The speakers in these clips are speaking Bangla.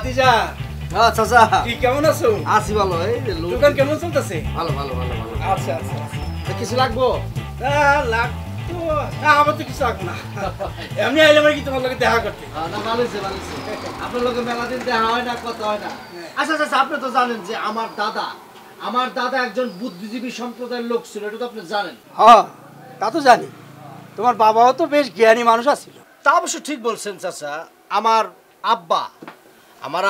ভাতিজা চাচা কি কেমন আছো? আছি ভালো। এই যে দোকান কেমন চলতেছে? ভালো ভালো ভালো ভালো। আচ্ছা আচ্ছা কিছু লাগবো? লাগতো না, আমার তো কিছু লাগবে না। এমনি আইলে কি তোমার লোকে দেখা করতে? না ভালো হয়েছে ভালো হয়েছে। আপনার লোকে মেলা দিন দেখা হয় না, কথা হয় না। আচ্ছা আচ্ছা, আপনি তো জানেন যে আমার দাদা একজন বুদ্ধিজীবী সম্প্রদায়ের লোক ছিল, এটা তো আপনি জানেন। হ্যাঁ তা তো জানি, তোমার বাবাও তো বেশ জ্ঞানী মানুষ আছিল। তা অবশ্য ঠিক বলছেন চাচা। আমার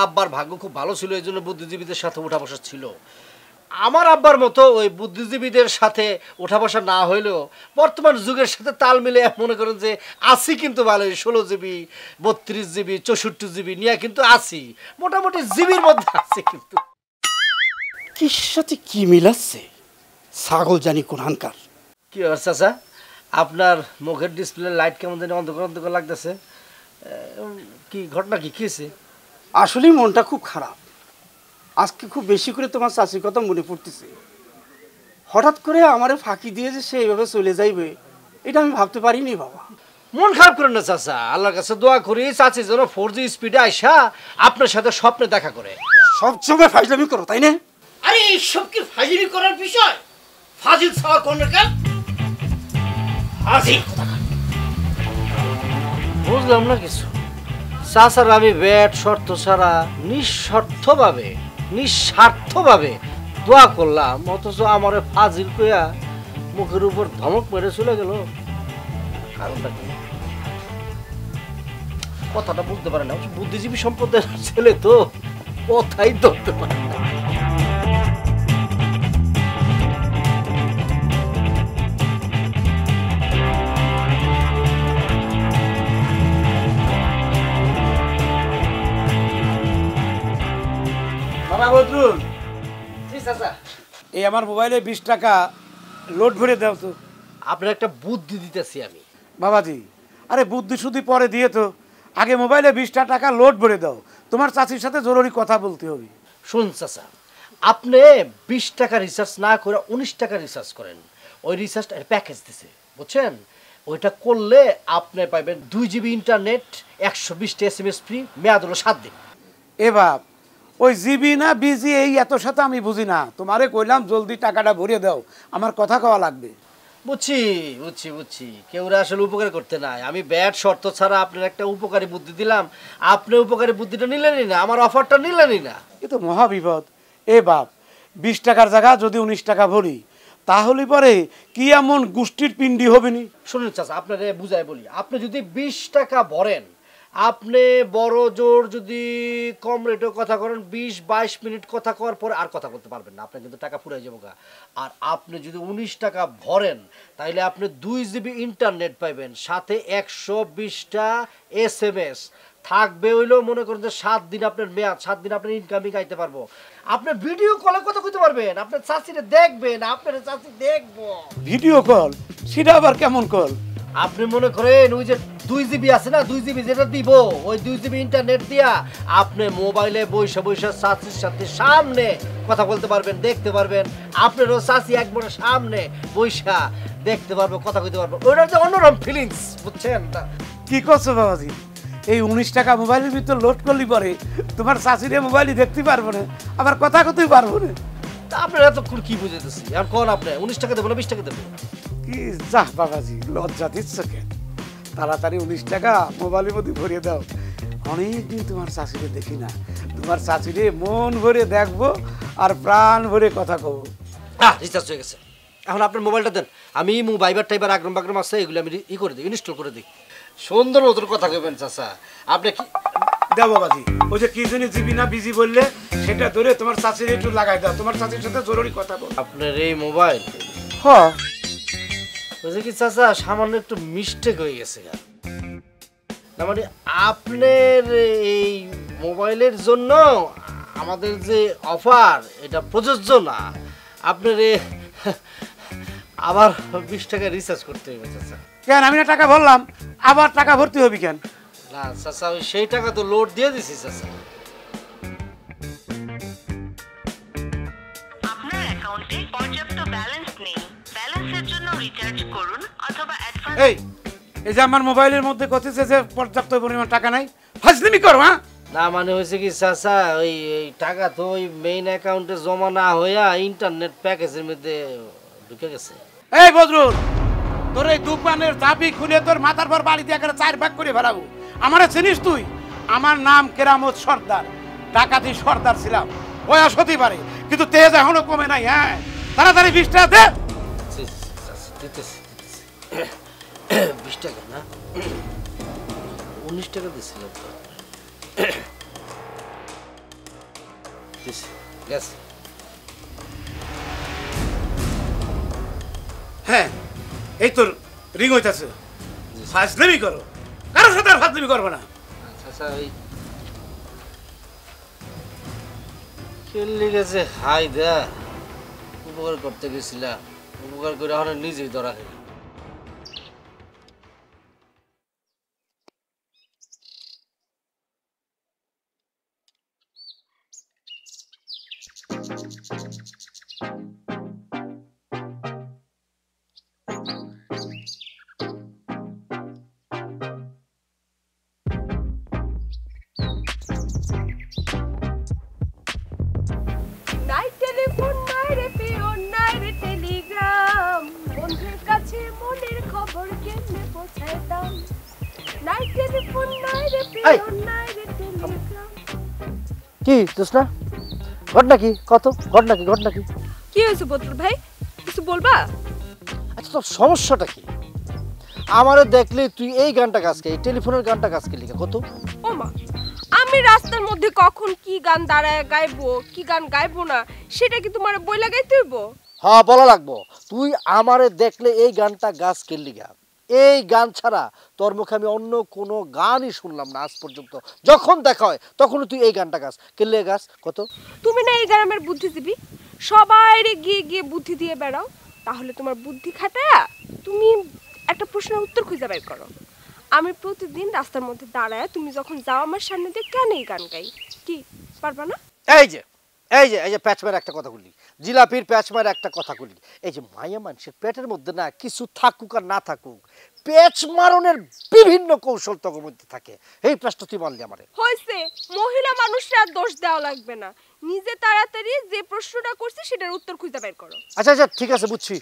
আব্বার ভাগ্য খুব ভালো ছিল, এই জন্য বুদ্ধিজীবীদের সাথে উঠা বসা ছিল। আমার আব্বার মতো ওই বুদ্ধিজীবীদের সাথে উঠা বসা না হইলেও বর্তমান যুগের সাথে তাল মিলে মনে করেন যে আছি, কিন্তু ভালো 16 জিবি 32 জিবি 64 জিবি নিয়ে কিন্তু আছি, মোটামুটি জিবির মধ্যে আছি। কিন্তু কির সাথে কি মিলাচ্ছে ছাগল জানি কোনখানকার। কি আর চাচা, আপনার মুখের ডিসপ্লে লাইট কেমন জানি অন্ধকার অন্ধকার লাগতেছে, কি ঘটনা কি হয়েছে? আসলেই মনটা খুব খারাপ। আজকে খুব বেশি করে তোমার চাচির কথা মনে পড়তেছে। হঠাৎ করে আমারে ফাঁকি দিয়ে যে সে এইভাবে চলে যাইবে, এটা আমি ভাবতে পারিনি বাবা। মন খারাপ করেন না চাচা, আল্লাহর কাছে দোয়া করি চাচি যেন 4G স্পিডে আইসা আপনার সাথে স্বপ্নে দেখা করে। সবসময় ফাইজলামি করো তাই না? আরে এইসব কি ফাজিল করার বিষয়? ফাজিল ছাওয়া কোন কেন? ফাজিল বুঝলাম না কিছু। চাচার আমি ব্যাট শর্ত ছাড়া নিঃস্বার্থভাবে দোয়া করলাম, অথচ আমার ফাজিল কইয়া মুখের উপর ধমক মেরে চলে গেল। কারণটা কি? কথাটা বুঝতে পারে না, বুদ্ধিজীবী সম্প্রদায়ের ছেলে তো কথাই ধরতে পারে না। বাবা বদরুল, চাচা এই আমার মোবাইলে 20 টাকা লোড ভরে দাও তো। আপনার একটা বুদ্ধি দিতেছি আমি। বাবাজি, আরে বুদ্ধি শুধু পরে দিয়ে তো, আগে মোবাইলে 20 টাকা লোড ভরে দাও, তোমার চাচির সাথে জরুরি কথা বলতে হবে। শুনুন চাচা, আপনি 20 টাকা রিচার্জ না করে 19 টাকা রিচার্জ করেন। ওই রিচার্জটা প্যাকেজ দিছে, বুঝছেন? ওইটা করলে আপনি পাবেন 2 জিবি ইন্টারনেট, 120টা SMS ফ্রি, মেয়াদ হলো 7 দিন। এ বাপ, ওই জিবি না বিজি এই এত সাথে আমি বুঝি না, তোমারে কইলাম জলদি টাকাটা ভরিয়ে দাও, আমার কথা কওয়া লাগবে। বুঝছি কেউ আসলে উপকার করতে নাই। আমি ব্যাট শর্ত ছাড়া আপনার একটা উপকারী বুদ্ধি দিলাম, আপনি উপকারী বুদ্ধিটা নিলেনই না, আমার অফারটা নিলেনই না। এ তো মহাবিপদ। এ বাপ, 20 টাকার জায়গা যদি 19 টাকা ভরি, তাহলে পরে কি এমন গোষ্ঠীর পিণ্ডি হবে নি? শুনুন চাচা, আপনারে বুঝাই বলি, আপনি যদি 20 টাকা ভরেন, আপনি বড় জোর যদি কম রেটেও কথা করেন, 20-22 মিনিট কথা কওয়ার পরে আর কথা বলতে পারবেন না, আপনার কিন্তু টাকা ফুরাই যাবো গা। আর আপনি যদি 19 টাকা ভরেন, তাইলে আপনি 2 জিবি ইন্টারনেট পাইবেন, সাথে 120টা SMS থাকবে। হইলো মনে করেন যে 7 দিন আপনার মেয়াদ, 7 দিন আপনার ইনকামিং আইতে পারবো। আপনি ভিডিও কলে কথা কইতে পারবেন, আপনার চাচিরে দেখবেন, আপনার চাচি দেখবো। Video call? সেটা আবার কেমন কল? আপনি মনে করেন ওই যে 2 জিবি আছে না, 2 জিবি যেটা দিব, ওই 2 জিবি ইন্টারনেট দিয়া আপনি মোবাইলে বইসা চাচির সাথে সামনে কথা বলতে পারবেন, দেখতে পারবেন। আপনারও চাচি একবার সামনে বইসা দেখতে পারবো, কথা কইতে পারবো। ওইটা যে অন্যরকম ফিলিংস, বুঝছেন? কি করছো বাবাজি? এই 19 টাকা মোবাইলের ভিতর লোড করলি পরে তোমার চাচিরে মোবাইলই দেখতে পারবো না, আবার কথা কতেই পারবো না। তা আপনার এতক্ষণ কি বুঝাইতেছি? আর কোন আপনি 19 টাকা দেবো না 20 টাকা দেবো? কি যা বাবাজি, লজ্জা দিচ্ছ কেন? তাড়াতাড়ি 19 টাকা মোবাইলের মধ্যে ভরিয়ে দাও। অনেকদিন তোমার চাচিরে দেখি না, তোমার চাচিরে মন ভরে দেখবো আর প্রাণ ভরে কথা কব। রিচার্জ হয়ে গেছে, এখন আপনার মোবাইলটা দেন, আমি ভাইবার টাইবার আগ্রম বাগ্রম আছে, এগুলো আমি করে দিই, ইনস্টল করে দিই। সুন্দর নতুন কথা কইবেন চাচা। আপনি কি দাও বাবাজি, ওই যে কি জানি জিবি না বিজি বললে, সেটা ধরে তোমার চাচিরে একটু লাগাই দাও, তোমার চাচির সাথে জরুরি কথা বল। আপনার এই মোবাইল? হ্যাঁ বুঝে কি চাচা, সামান্য একটু মিস্টেক হয়ে গেছে। না মানে আপনার এই মোবাইলের জন্য আমাদের যে অফার, এটা প্রযোজ্য না। আপনার আবার 20 টাকা রিচার্জ করতে হবে চাচা। কেন? আমি না টাকা ভরলাম, আবার টাকা ভরতে হবে কেন? না চাচা, ওই সেই টাকা তো লোড দিয়ে দিছি চাচা। আপনার অ্যাকাউন্টে পর্যাপ্ত ব্যালেন্স নেই, ব্যালেন্সের জন্য রিচার্জ করুন অথবা অ্যাডভান্স। এই যে আমার মোবাইলের মধ্যে কতছে যে পর্যাপ্ত পরিমাণ টাকা নাই, ফাজলিমি করো। হ্যাঁ, না মানে হয়েছে কি চাচা, ওই এই টাকা তো ওই মেইন অ্যাকাউন্টে জমা না হইয়া ইন্টারনেট প্যাকেজের মধ্যে ঢুকে গেছে। এই বজরুল, তোর এই দোকানের চাবি খুলে তোর মাথার পর বাড়ি দিয়ে একটা 4 ভাগ করে ফেলাবো। আমারে চিনিস তুই? আমার নাম কেরামত সর্দার, ডাকাতি সর্দার ছিলাম। বয়স হতে পারে কিন্তু তেজ এখনো কমে নাই। হ্যাঁ, তাড়াতাড়ি 20 টাকা দে। দিতেছি 20 টাকা না, 19 টাকা দিছিল তো। গেছে। হ্যাঁ, এই তোর রিং হইতাছে। ফাজলামি করো, কারোর সাথে আর ফাজলামি করবে না। আচ্ছা ওই খেললি গেছে, হাই দা উপকার করতে গেছিলা, উপকার করে এখন নিজেই ধরা খেলি। নাই টেলিফোন নাই রে পিওন নাই রে টেলিগ্রাম, বন্ধুর কাছে মনের খবর কেমনে পৌঁছায় দাম। নাই টেলিফোন নাই রে পিওন নাই রে টেলিগ্রাম। কি জোসনা, ঘটনা কি? কত ঘটনা কি? ঘটনা কি? কি হয়েছে বদরুল ভাই, কিছু বলবা? আচ্ছা তোর সমস্যাটা কি? আমারে দেখলে তুই এই গানটা গাছকে, এই টেলিফোনের গানটা গাছকে লিখে কত? ও মা, আমি রাস্তার মধ্যে কখন কি গান দাঁড়ায় গাইবো, কি গান গাইবো না, সেটা কি তোমার বই লাগাইতে হইব? হ্যাঁ বলা লাগবো। তুই আমারে দেখলে এই গানটা গাছ কেলি গা। এই গান ছাড়া তোর মুখে আমি অন্য কোনো গানই শুনলাম না আজ পর্যন্ত। যখন দেখা হয় তখন তুই এই গানটা গাছ কেলে গাছ কত? তুমি না এই গ্রামের বুদ্ধিজীবী, সবাইরে গিয়ে গিয়ে বুদ্ধি দিয়ে বেড়াও। তাহলে তোমার বুদ্ধি খাটায়া তুমি একটা প্রশ্নের উত্তর খুঁজে বের করো। আমি প্রতিদিন রাস্তার মধ্যে দাঁড়ায় তুমি যখন যাও আমার সামনে দিয়ে কেন এই গান গাই, কি পারবা না? এই যে এই যে এই যে প্যাচমার একটা কথা বলি, জিলাপির প্যাচমার একটা কথা বলি। এই যে মায়া মানুষের পেটের মধ্যে না কিছু থাকুক আর না থাকুক, পেচ মারণের বিভিন্ন কৌশল তখন মধ্যে থাকে। এই প্রশ্ন তুই মানলি আমারে। হয়েছে, মহিলা মানুষরা দোষ দেওয়া লাগবে না, নিজে তাড়াতাড়ি যে প্রশ্নটা করছি সেটার উত্তর খুঁজে বের করো। আচ্ছা আচ্ছা ঠিক আছে বুঝছি।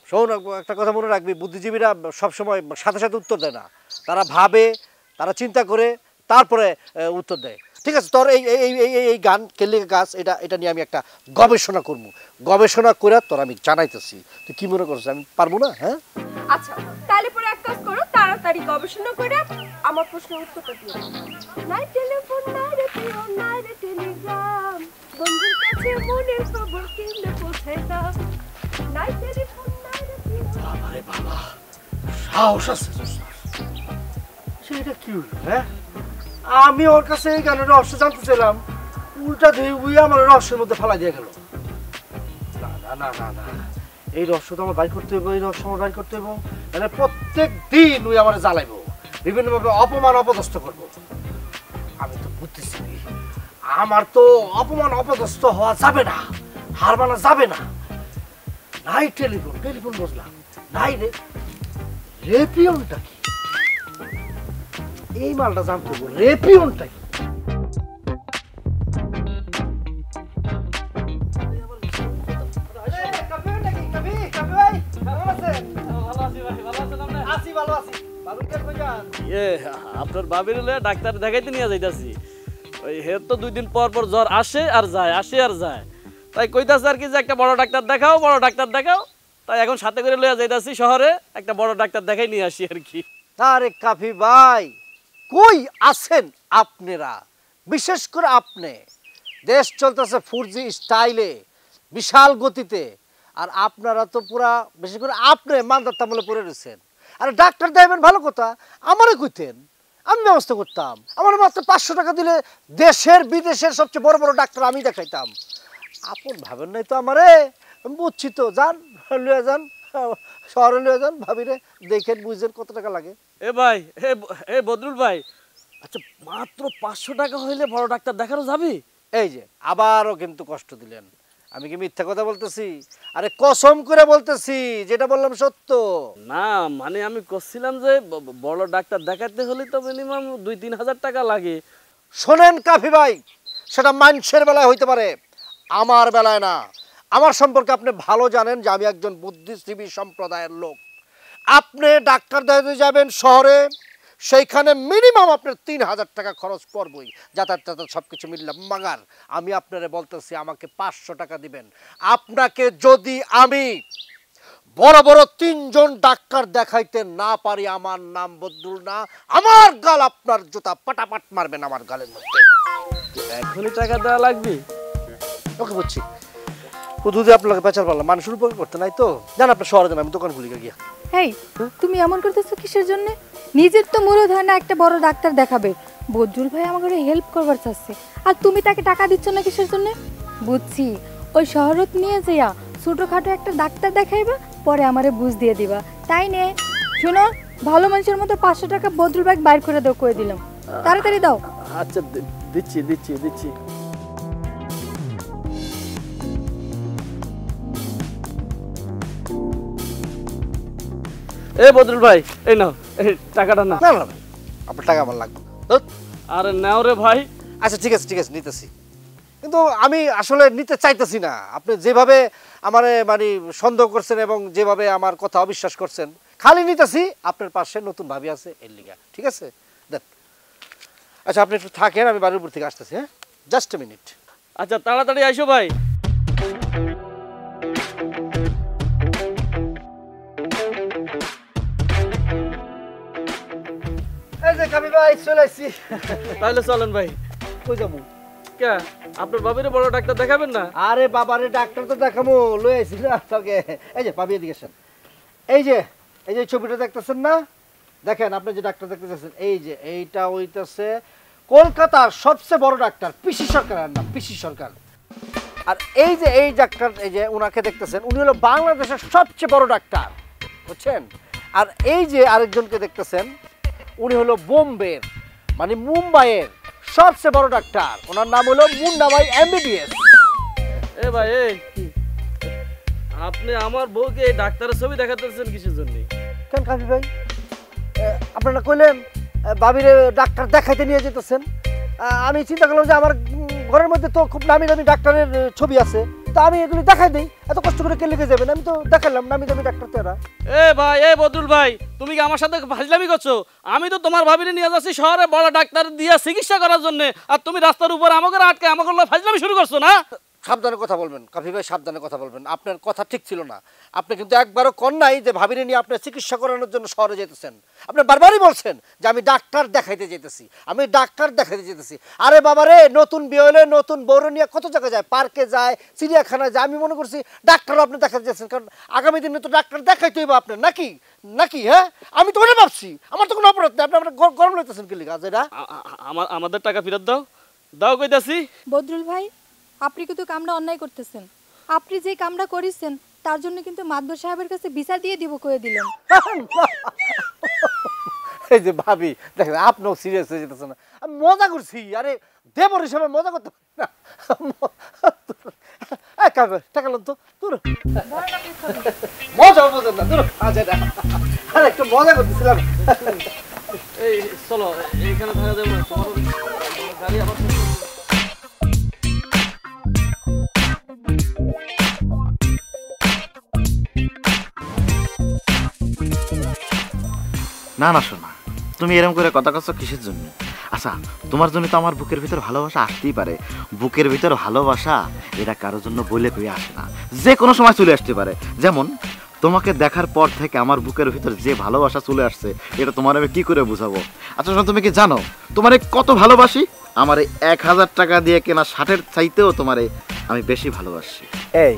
শোন একটা কথা মনে রাখবি, বুদ্ধিজীবীরা সবসময় সাথে সাথে উত্তর দেয় না, তারা ভাবে, তারা চিন্তা করে তারপরে উত্তর দেয়। ঠিক আছে, তোর এই এই এই এই গান কেলে গাছ এটা এটা নিয়ে আমি একটা গবেষণা করব। গবেষণা করে তোর আমি জানাইতেছি। তুই কি মনে করছিস আমি পারবো না? হ্যাঁ আচ্ছা তাহলে পরে এক কাজ করো, তাড়াতাড়ি গবেষণা করে আমার প্রশ্নের উত্তরটা দিও। নাই টেলিফোন নাই রে পিওন নাই রে টেলিগ্রাম, বন্ধুর কাছে মনের খবর কেমনে পৌঁছায় দাম। নাই টেলিফোন নাই রে পিওন। বাবারে বাবা, সাহস আছে তোর। সেটা কি হলো? হ্যাঁ আমি ওর কাছে এই গানের রহস্য জানতে চাইলাম, উল্টা ধুই উই আমার রহস্যের মধ্যে ফেলা দিয়ে গেল। না না না না না, এই রহস্য তো আমার বাইর করতে হইব, এই রহস্য আমার বাইর করতে হইব। মানে প্রত্যেক দিন ওই আমার জ্বালাইব, বিভিন্নভাবে অপমান অপদস্থ করবো। আমি তো বুঝতেছি আমার তো অপমান অপদস্থ হওয়া যাবে না, হার মানা যাবে না। নাই টেলিফোন, টেলিফোন বুঝলাম নাই রে, রেপিয়নটা কি? এই মালটা জানতে হবে, রেপিয়নটা কি? আপনার বাবির ডাক্তার দেখাইতে নিয়ে যাইতাছি। ওই হের তো 2 দিন পর পর জ্বর আসে আর যায়, আসে আর যায়। তাই কইতাছে আর কি যে একটা বড় ডাক্তার দেখাও, বড় ডাক্তার দেখাও। তাই এখন সাথে করে লইয়া যাইতাছি শহরে, একটা বড় ডাক্তার দেখাই নিয়ে আসি আর কি। আরে কাফি ভাই, কই আছেন আপনারা? বিশেষ করে আপনি, দেশ চলতেছে 4G স্টাইলে, বিশাল গতিতে, আর আপনারা তো পুরা, বিশেষ করে আপনি মান্দার তামলে পড়ে রয়েছেন। আরে ডাক্তার দেবেন ভালো কথা, আমারে কইতেন, আমি ব্যবস্থা করতাম। আমার মাত্র 500 টাকা দিলে দেশের বিদেশের সবচেয়ে বড় বড় ডাক্তার আমি দেখাইতাম। আপন ভাবেন নাই তো আমারে, আমি বুঝছি তো। যান লয়ে যান, শহরে লয়ে যান, ভাবিরে দেখেন বুঝছেন কত টাকা লাগে। এ ভাই, এ বদরুল ভাই, আচ্ছা মাত্র 500 টাকা হইলে বড় ডাক্তার দেখানো যাবে? এই যে আবারও কিন্তু কষ্ট দিলেন। আমি কি মিথ্যা কথা বলতেছি? আরে কসম করে বলতেছি, যেটা বললাম সত্য। না মানে আমি করছিলাম যে বড় ডাক্তার দেখাতে হলে তো মিনিমাম 2-3 হাজার টাকা লাগে। শোনেন কাফি ভাই, সেটা মানুষের বেলায় হইতে পারে, আমার বেলায় না। আমার সম্পর্কে আপনি ভালো জানেন যে আমি একজন বুদ্ধিজীবী সম্প্রদায়ের লোক। আপনি ডাক্তার দেখাতে যাবেন শহরে, সেইখানে মিনিমাম আপনার 3,000 টাকা খরচ পড়বই, যাতায়াত সব কিছু মিললাম। মাগার আমি আপনারে বলতেছি আমাকে 500 টাকা দিবেন। আপনাকে যদি আমি বড় বড় 3 জন ডাক্তার দেখাইতে না পারি, আমার নাম বদরুল না, আমার গাল আপনার জুতা পাটাপাট মারবেন আমার গালের মধ্যে। এখনই টাকা দেওয়া লাগবে? ওকে বুঝছি, দুধে আপনাকে পেঁচার পারলাম, মানুষের উপর করতে নাই তো। জান আপনার শহরে যান, আমি দোকান খুলি গিয়া। হেই, তুমি এমন করতেছো কিসের জন্য? নিজের তো মূলত হয় না একটা বড় ডাক্তার দেখাবে, বদরুল ভাই আমাকে হেল্প করবার চাচ্ছে, আর তুমি তাকে টাকা দিচ্ছ না কিসের জন্য? বুঝছি, ওই শহরত নিয়ে যাইয়া ছোটখাটো একটা ডাক্তার দেখাইবা, পরে আমারে বুঝ দিয়ে দিবা, তাই নে? শোনো, ভালো মানুষের মতো 500 টাকা বদরুল ভাই বাইর করে দাও, কয়ে দিলাম, তাড়াতাড়ি দাও। আচ্ছা দিচ্ছি দিচ্ছি দিচ্ছি। এ বদরুল ভাই, এই নাও, এই টাকাটা নাও। না না না, আপনার টাকা আমার লাগবে না। আরে নাও রে ভাই। আচ্ছা ঠিক আছে ঠিক আছে, নিতেছি, কিন্তু আমি আসলে নিতে চাইতেছি না। আপনি যেভাবে আমারে মানে সন্দেহ করছেন এবং যেভাবে আমার কথা অবিশ্বাস করছেন, খালি নিতেছি। আপনার পাশে নতুন ভাবি আছে এর লিগা, ঠিক আছে? দেন। আচ্ছা আপনি একটু থাকেন, আমি বাড়ির উপর থেকে আসতেছি। হ্যাঁ, জাস্ট এ মিনিট। আচ্ছা তাড়াতাড়ি আইসো ভাই। এই যে কাবি ভাই চলে আসছি। তাহলে চলেন ভাই। কই যাবো? কে আপনার বাবিরে বড় ডাক্তার দেখাবেন না? আরে বাবারে, ডাক্তার তো দেখাবো, লই আইছি না তোকে। এই যে পাবি, এদিকে আসেন। এই যে এই যে ছবিটা দেখতেছেন না, দেখেন আপনি যে ডাক্তার দেখতেছেন, এই যে এইটা হইতেছে কলকাতার সবচেয়ে বড় ডাক্তার, পিসি সরকারের নাম, পিসি সরকার। আর এই যে এই ডাক্তার, এই যে উনাকে দেখতেছেন, উনি হলো বাংলাদেশের সবচেয়ে বড় ডাক্তার, বুঝছেন? আর এই যে আরেকজনকে দেখতেছেন, উনি হলো বোম্বের মানে মুম্বাইয়ের সবচেয়ে বড় ডাক্তার, ওনার নাম হলো মুন্না ভাই MBBS। এ ভাই, এই আপনি আমার বউকে এই ডাক্তারের ছবি দেখাতেছেন কিসের জন্য? কেন কাবি ভাই, আপনারা কইলেন বাবিরে ডাক্তার দেখাইতে নিয়ে যেতেছেন, আমি চিন্তা করলাম যে আমার ঘরের মধ্যে তো খুব নামি দামি ডাক্তারের ছবি আছে, তা আমি এগুলি দেখাই দিই। এত কষ্ট করে কে লিখে যাবেন? আমি তো দেখালাম নামি দামি ডাক্তার তেরা। এ ভাই, এ বদরুল ভাই, তুমি কি আমার সাথে ফাজলামি করছো? আমি তো তোমার ভাবিরে নিয়ে যাচ্ছি শহরে বড় ডাক্তার দিয়ে চিকিৎসা করার জন্য, আর তুমি রাস্তার উপর আমাকে আটকে আমাকে ফাজলামি শুরু করছো না? সাবধানে কথা বলবেন কাফি ভাই, সাবধানে কথা বলবেন। আপনার কথা ঠিক ছিল না। আপনি কিন্তু একবারও কন নাই যে ভাবিরে নিয়ে আপনার চিকিৎসা করানোর জন্য শহরে যেতেছেন। আপনি বারবারই বলছেন যে আমি ডাক্তার দেখাইতে যেতেছি, আমি ডাক্তার দেখাইতে যেতেছি। আরে বাবা রে, নতুন বিয়ে হলে নতুন বউরে নিয়ে কত জায়গায় যায়, পার্কে যায়, চিড়িয়াখানায় যায়। আমি মনে করছি ডাক্তারও আপনি দেখাতে যাচ্ছেন, কারণ আগামী দিনে তো ডাক্তার দেখাইতে হইব আপনার, নাকি নাকি? হ্যাঁ, আমি তো ওটা ভাবছি, আমার তো কোনো অপরাধ নেই। আপনি আপনার গরম লাগতেছেন কি লিখা যেটা? আমাদের টাকা ফেরত দাও, দাও কইতাছি। বদরুল ভাই, আপনি কিন্তু কামটা অন্যায় করতেছেন। আপনি যে কামটা করেছেন তার জন্য কিন্তু মাদবর সাহেবের কাছে বিচার দিয়ে দিব, কয়ে দিলাম। এই যে ভাবি, দেখেন আপনিও সিরিয়াস হয়ে যেতেছেন না। আমি মজা করছি, আরে দেবর হিসাবে মজা করতে পারি না। টাকা লোন তো দূর, মজা বোঝেন না, দূর। আরে একটু মজা করতেছিলাম। এই চলো, এইখানে থাকা যাবে না, তোমার গাড়ি আবার না না শোনা, তুমি এরকম করে কথা কচ্ছ কিসের জন্য? আচ্ছা, তোমার জন্য তো আমার বুকের ভিতর ভালোবাসা আসতেই পারে। বুকের ভিতর ভালোবাসা এটা কারোর জন্য বলে কই আসে না, যে কোনো সময় চলে আসতে পারে। যেমন তোমাকে দেখার পর থেকে আমার বুকের ভিতর যে ভালোবাসা চলে আসছে, এটা তোমার আমি কি করে বুঝাবো? আচ্ছা শোনো, তুমি কি জানো তোমারে কত ভালোবাসি? আমার 1000 টাকা দিয়ে কেনা শার্টের চাইতেও তোমারে আমি বেশি ভালোবাসি। এই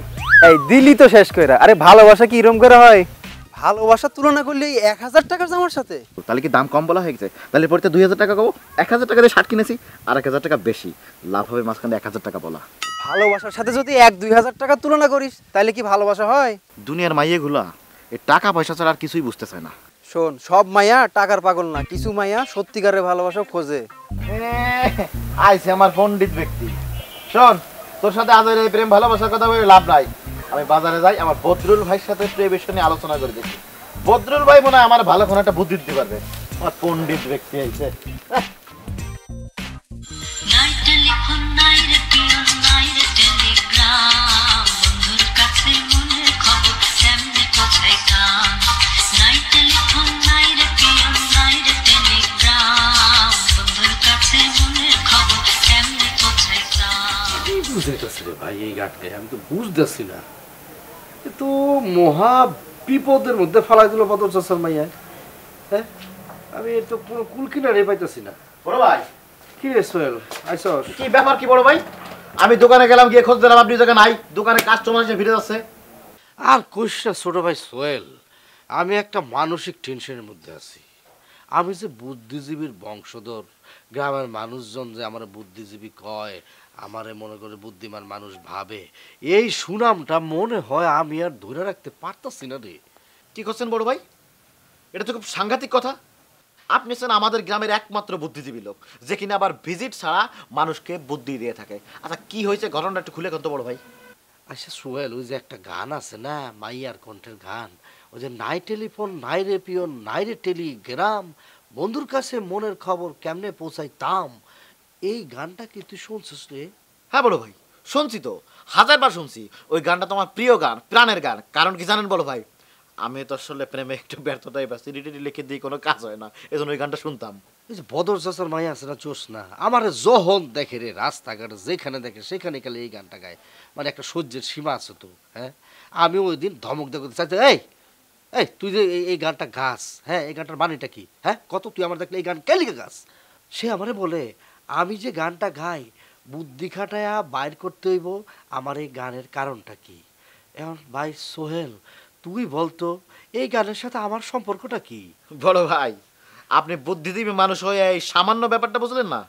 এই দিলি তো শেষ কইরা। আরে ভালোবাসা কি এরকম করে হয়? ভালোবাসার তুলনা করলে 1000 টাকার জামার সাথে তাহলে কি দাম কম বলা হয়ে গেছে? তাহলে পরে 2000 টাকা কব, 1000 টাকা দিয়ে শার্ট কিনেছি, আর 1000 টাকা বেশি লাভ হবে, মাঝখানে 1000 টাকা বলা। ভালোবাসার সাথে যদি 1-2000 টাকা তুলনা করিস তাহলে কি ভালোবাসা হয়? দুনিয়ার মাইয়েগুলা এই টাকা পয়সা ছাড়া আর কিছুই বুঝতে চায় না। শোন, সব মাইয়া টাকার পাগল না, কিছু মাইয়া সত্যিকারের ভালোবাসা খোঁজে। আইছে আমার পণ্ডিত ব্যক্তি। শোন, তোর সাথে আজ এই প্রেম ভালোবাসার কথা বলে লাভ নাই। আমি বাজারে যাই, আমার বদরুল ভাইয়ের সাথে প্রেম বিষয় নিয়ে আলোচনা করে দেখি। বদরুল ভাই মনে হয় আমার ভালো কোনো একটা বুদ্ধি দিতে পারবে। আমার পণ্ডিত ব্যক্তি আইছে। বুঝাইতেছি রে ভাই এই গানকে, আমি তো বুঝতেছি না। এ তো মহা বিপদের মধ্যে ফেলাই দিল বদর চাচার মাইয়া। হ্যাঁ, আমি তো কোনো কুল কিনারে পাইতেছি না। বড় ভাই কি রে সোহেল, আইসস? কি ব্যাপার কি বড় ভাই? আমি দোকানে গেলাম, গিয়ে খোঁজ দিলাম আপনি জায়গা নাই, দোকানে কাস্টমার এসে ভিড়ে যাচ্ছে। আর কইস না ছোট ভাই সোহেল, আমি একটা মানসিক টেনশনের মধ্যে আছি। আমি যে বুদ্ধিজীবীর বংশধর, গ্রামের মানুষজন যে আমার বুদ্ধিজীবী কয়, আমারে মনে করে বুদ্ধিমান মানুষ ভাবে, এই সুনামটা মনে হয় আমি আর ধরে রাখতে পারতাছি না রে। কি করছেন বড় ভাই? এটা তো খুব সাংঘাতিক কথা। আপনি হচ্ছেন আমাদের গ্রামের একমাত্র বুদ্ধিজীবী লোক, যে কিনা আবার ভিজিট ছাড়া মানুষকে বুদ্ধি দিয়ে থাকে। আচ্ছা কি হয়েছে ঘটনাটা একটু খুলে কত বড় ভাই? আচ্ছা সোহেল, ওই যে একটা গান আছে না, মাইয়ার কণ্ঠের গান, ওই যে নাই টেলিফোন নাই রে পিয়ন নাই রে টেলিগ্রাম, বন্ধুর কাছে মনের খবর কেমনে পৌঁছাইতাম, এই গানটা কি তুই শুনছিস রে? হ্যাঁ বড় ভাই, শুনছি তো, 1000বার শুনছি। ওই গানটা তো আমার প্রিয় গান, প্রাণের গান। কারণ কি জানেন বড় ভাই? আমি তো আসলে প্রেমে একটু ব্যর্থতাই পাচ্ছি, রিটেডি লিখে দিয়ে কোনো কাজ হয় না, এজন্য ওই গানটা শুনতাম। এই যে বদর চাচার মাইয়া আছে না, চোস না, আমার যখন দেখে রে রাস্তাঘাটে যেখানে দেখে সেখানে গেলে এই গানটা গায়। মানে একটা সহ্যের সীমা আছে তো। হ্যাঁ, আমি ওই দিন ধমক দেখতে চাইতে, এই এই তুই যে এই গানটা গাস, হ্যাঁ এই গানটার মানেটা কি? হ্যাঁ কত তুই আমার দেখলে এই গান কে লিখে গাস? সে আমারে বলে আমি যে গানটা গাই বুদ্ধি খাটায়া বাইর করতে হইব আমার এই গানের কারণটা কি। এখন ভাই সোহেল তুই বলতো এই গানের সাথে আমার সম্পর্কটা কি? বড় ভাই, আপনি বুদ্ধিজীবী মানুষ হয়ে এই সামান্য ব্যাপারটা বুঝলেন না?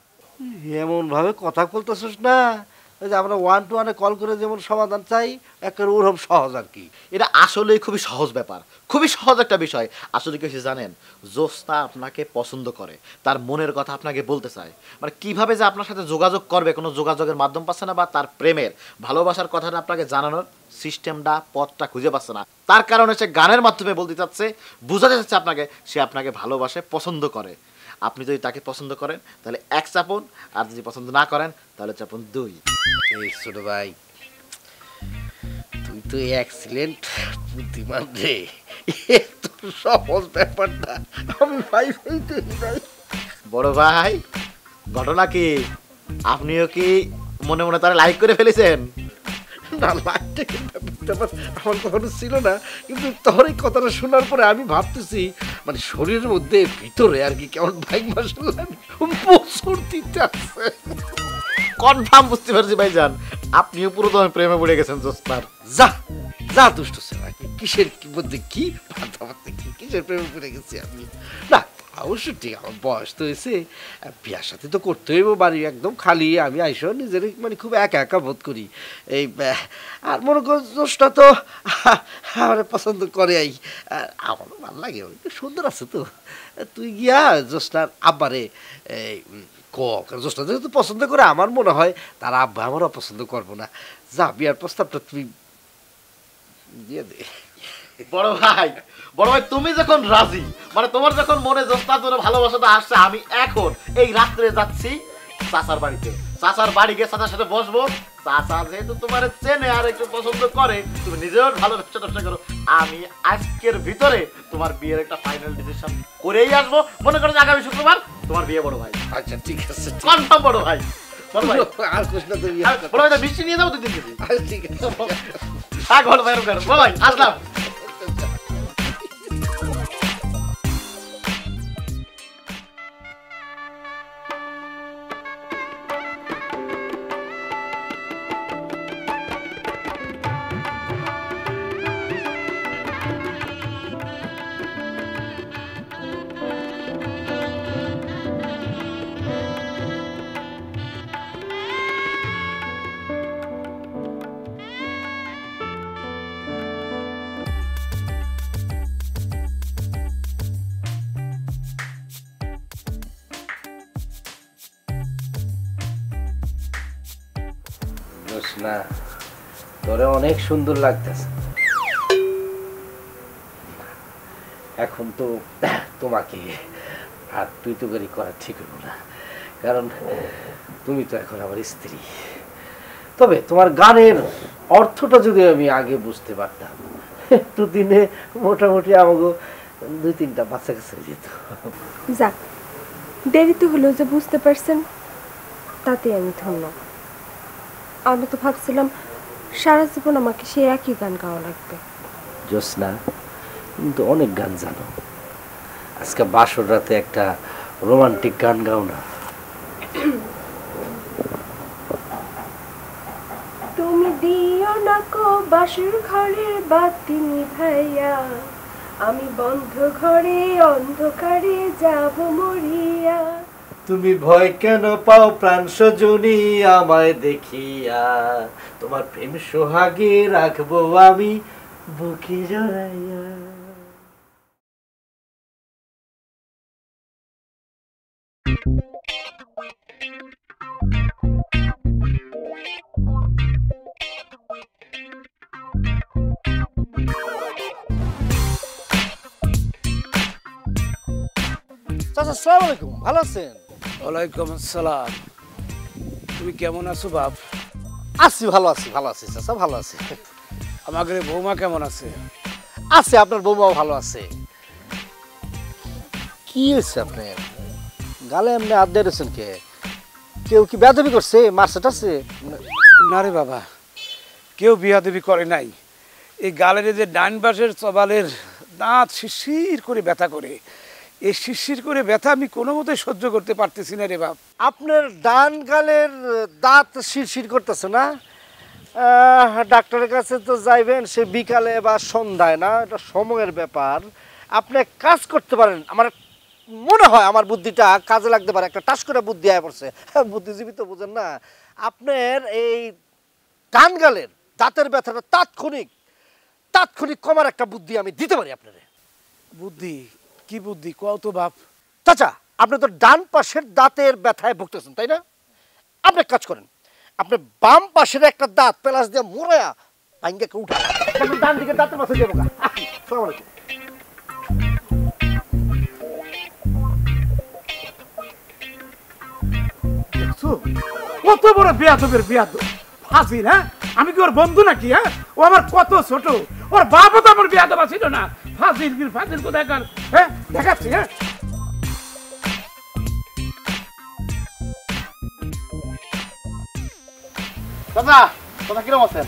এমন ভাবে কথা বলতেছিস না, ওই যে আমরা 1 to 1 কল করে যেমন সমাধান চাই, একটা ওরকম সহজ আর কি। এটা আসলে খুবই সহজ ব্যাপার, খুবই সহজ একটা বিষয়। আসলে কি জানেন, জোস্তা আপনাকে পছন্দ করে, তার মনের কথা আপনাকে বলতে চায়। মানে কিভাবে যে আপনার সাথে যোগাযোগ করবে, কোনো যোগাযোগের মাধ্যম পাচ্ছে না, বা তার প্রেমের ভালোবাসার কথাটা আপনাকে জানানোর সিস্টেমটা পথটা খুঁজে পাচ্ছে না। তার কারণে সে গানের মাধ্যমে বলতে চাচ্ছে, বোঝাতে চাচ্ছে আপনাকে সে আপনাকে ভালোবাসে, পছন্দ করে। আপনি যদি তাকে পছন্দ করেন তাহলে 1 চাপুন, আর যদি পছন্দ না করেন তাহলে চাপুন 2। এই ছোট ভাই তুই তো এক্সিলেন্ট বুদ্ধিমান রে, এত সহজ ব্যাপারটা আমি ভাই ভাই। বড় ভাই ঘটনা কি, আপনিও কি মনে মনে তারা লাইক করে ফেলেছেন? না লাইকটা কিন্তু আমার কখনো ছিল না, কিন্তু তোর এই কথাটা শোনার পরে আমি ভাবতেছি মানে শরীরের মধ্যে ভিতরে আর কি কেমন ভাই মাসাল্লাহ বছর দিতে আছে। কনফার্ম বুঝতে পারছি ভাইজান, আপনিও পুরো তো প্রেমে পড়ে গেছেন জোস্তার। যা যা দুষ্ট ছেলে, কিসের কি মধ্যে কি ভাবতে কি কিসের প্রেমে পড়ে গেছি আমি? না অবশ্য ঠিক, আমার বয়স তো হয়েছে, বিয়ার সাথে তো করতে হইব, বাড়ি একদম খালি, আমি আইসো নিজের মানে খুব একা একা বোধ করি। এই আর মনে কর জোশটা তো আমার পছন্দ করে, আমারও ভালো লাগে, সুন্দর আছে তো। তুই গিয়া জোশটার আব্বারে এই জোশটা যেহেতু পছন্দ করে, আমার মনে হয় তার আব্বা আমারও পছন্দ করবো না। যা বিয়ার প্রস্তাবটা তুই দিয়ে দে। বড় ভাই, বড় ভাই তুমি যখন রাজি, মানে তোমার যখন মনে জোস্তা তোর ভালোবাসাটা আসছে, আমি এখন এই রাত্রে যাচ্ছি চাচার বাড়িতে। চাচার বাড়ি গিয়ে চাচার সাথে বসবো। চাচা যেহেতু তোমার চেনে আর একটু পছন্দ করে, তুমি নিজেও ভালো ব্যবসা করো। আমি আজকের ভিতরে তোমার বিয়ের একটা ফাইনাল ডিসিশন করেই আসবো। মনে করো যে আগামী শুক্রবার তোমার বিয়ে বড় ভাই। আচ্ছা ঠিক আছে, কনফার্ম বড় ভাই। বড় ভাই আর কোশ না তুমি, বড় ভাই মিষ্টি নিয়ে যাবো 2-3 কেজি। ঠিক আছে বড় ভাই বড় ভাই আসলাম। না, তোরে অনেক সুন্দর লাগতেছে। এখন তো তোমাকে আর তুই তো করি করা ঠিক হলো না, কারণ তুমি তো এখন আমার স্ত্রী। তবে তোমার গানের অর্থটা যদি আমি আগে বুঝতে পারতাম, দুদিনে মোটামুটি আমাকে 2-3টা বাচ্চা কাছে হয়ে যেত। যাক, দেরিতে হলেও যে বুঝতে পারছেন তাতে আমি ধন্য। আমি তো ভাবছিলাম সারা জীবন আমাকে সেই একই গান গাওয়া লাগবে। জোসনা, কিন্তু অনেক গান জানো, আজকে বাসর রাতে একটা রোমান্টিক গান গাও না। তুমি দিও না কো বাসর ঘরের বাতি নিভাইয়া, আমি বন্ধ ঘরে অন্ধকারে যাব মরিয়া। তুমি ভয় কেন পাও প্রাণ সজনী আমায় দেখিয়া, তোমার প্রেম সোহাগে রাখবো আমি বুকে জড়াইয়া। চাচা আসসালামু আলাইকুম, ভালো আছেন? ওয়ালাইকুম আসসালাম। তুমি কেমন আছো বাপ? আছি, ভালো আছি, ভালো আছি চাচা, ভালো আছি। আমাদের বৌমা কেমন আছে? আছে, আপনার বৌমাও ভালো আছে। কি হয়েছে আপনার গালে এমনি হাত দিয়েছেন? কে কেউ কি বেয়াদবি করছে, মারসেট আছে? না রে বাবা, কেউ বিয়াদবি করে নাই। এই গালের যে ডান পাশের চবালের দাঁত শিরশির করে ব্যথা করে, এই শিরশির করে ব্যথা আমি কোনো মতে সহ্য করতে পারতেছি না রে বাপ। আপনার ডান গালের দাঁত শিরশির করতেছে না? ডাক্তারের কাছে তো যাইবেন সে বিকালে বা সন্ধ্যায়, না এটা সময়ের ব্যাপার। আপনি কাজ করতে পারেন, আমার মনে হয় আমার বুদ্ধিটা কাজে লাগতে পারে। একটা টাস করে বুদ্ধি আয় পড়ছে, বুদ্ধিজীবী তো বুঝেন না। আপনার এই ডান গালের দাঁতের ব্যথাটা তাৎক্ষণিক কমার একটা বুদ্ধি আমি দিতে পারি আপনার। বুদ্ধি? কি বুদ্ধি কও তো বাপ। চাচা, আপনি তো ডান পাশের দাঁতের ব্যথায় ভুগতেছেন, তাই না? আপনি এক কাজ করেন, আপনি বাম পাশের একটা দাঁত পেলাস দিয়ে মোড়ায়া ভাঙ্গে উঠা, ডান দিকে দাঁতের মাথায় যাবো। আসসালামু আলাইকুম। দেখছো কত বড় বেয়াদবের বেয়াদব ফাজিল। হ্যাঁ, আমি কি ওর বন্ধু নাকি? হ্যাঁ, ও আমার কত ছোট, ওর বাবা তো আমার বেয়াদব ছিল না। ফাজিল কো দেখার। হ্যাঁ, দেখাচ্ছি। হ্যাঁ, চাচা, চাচা কিরকম আছেন?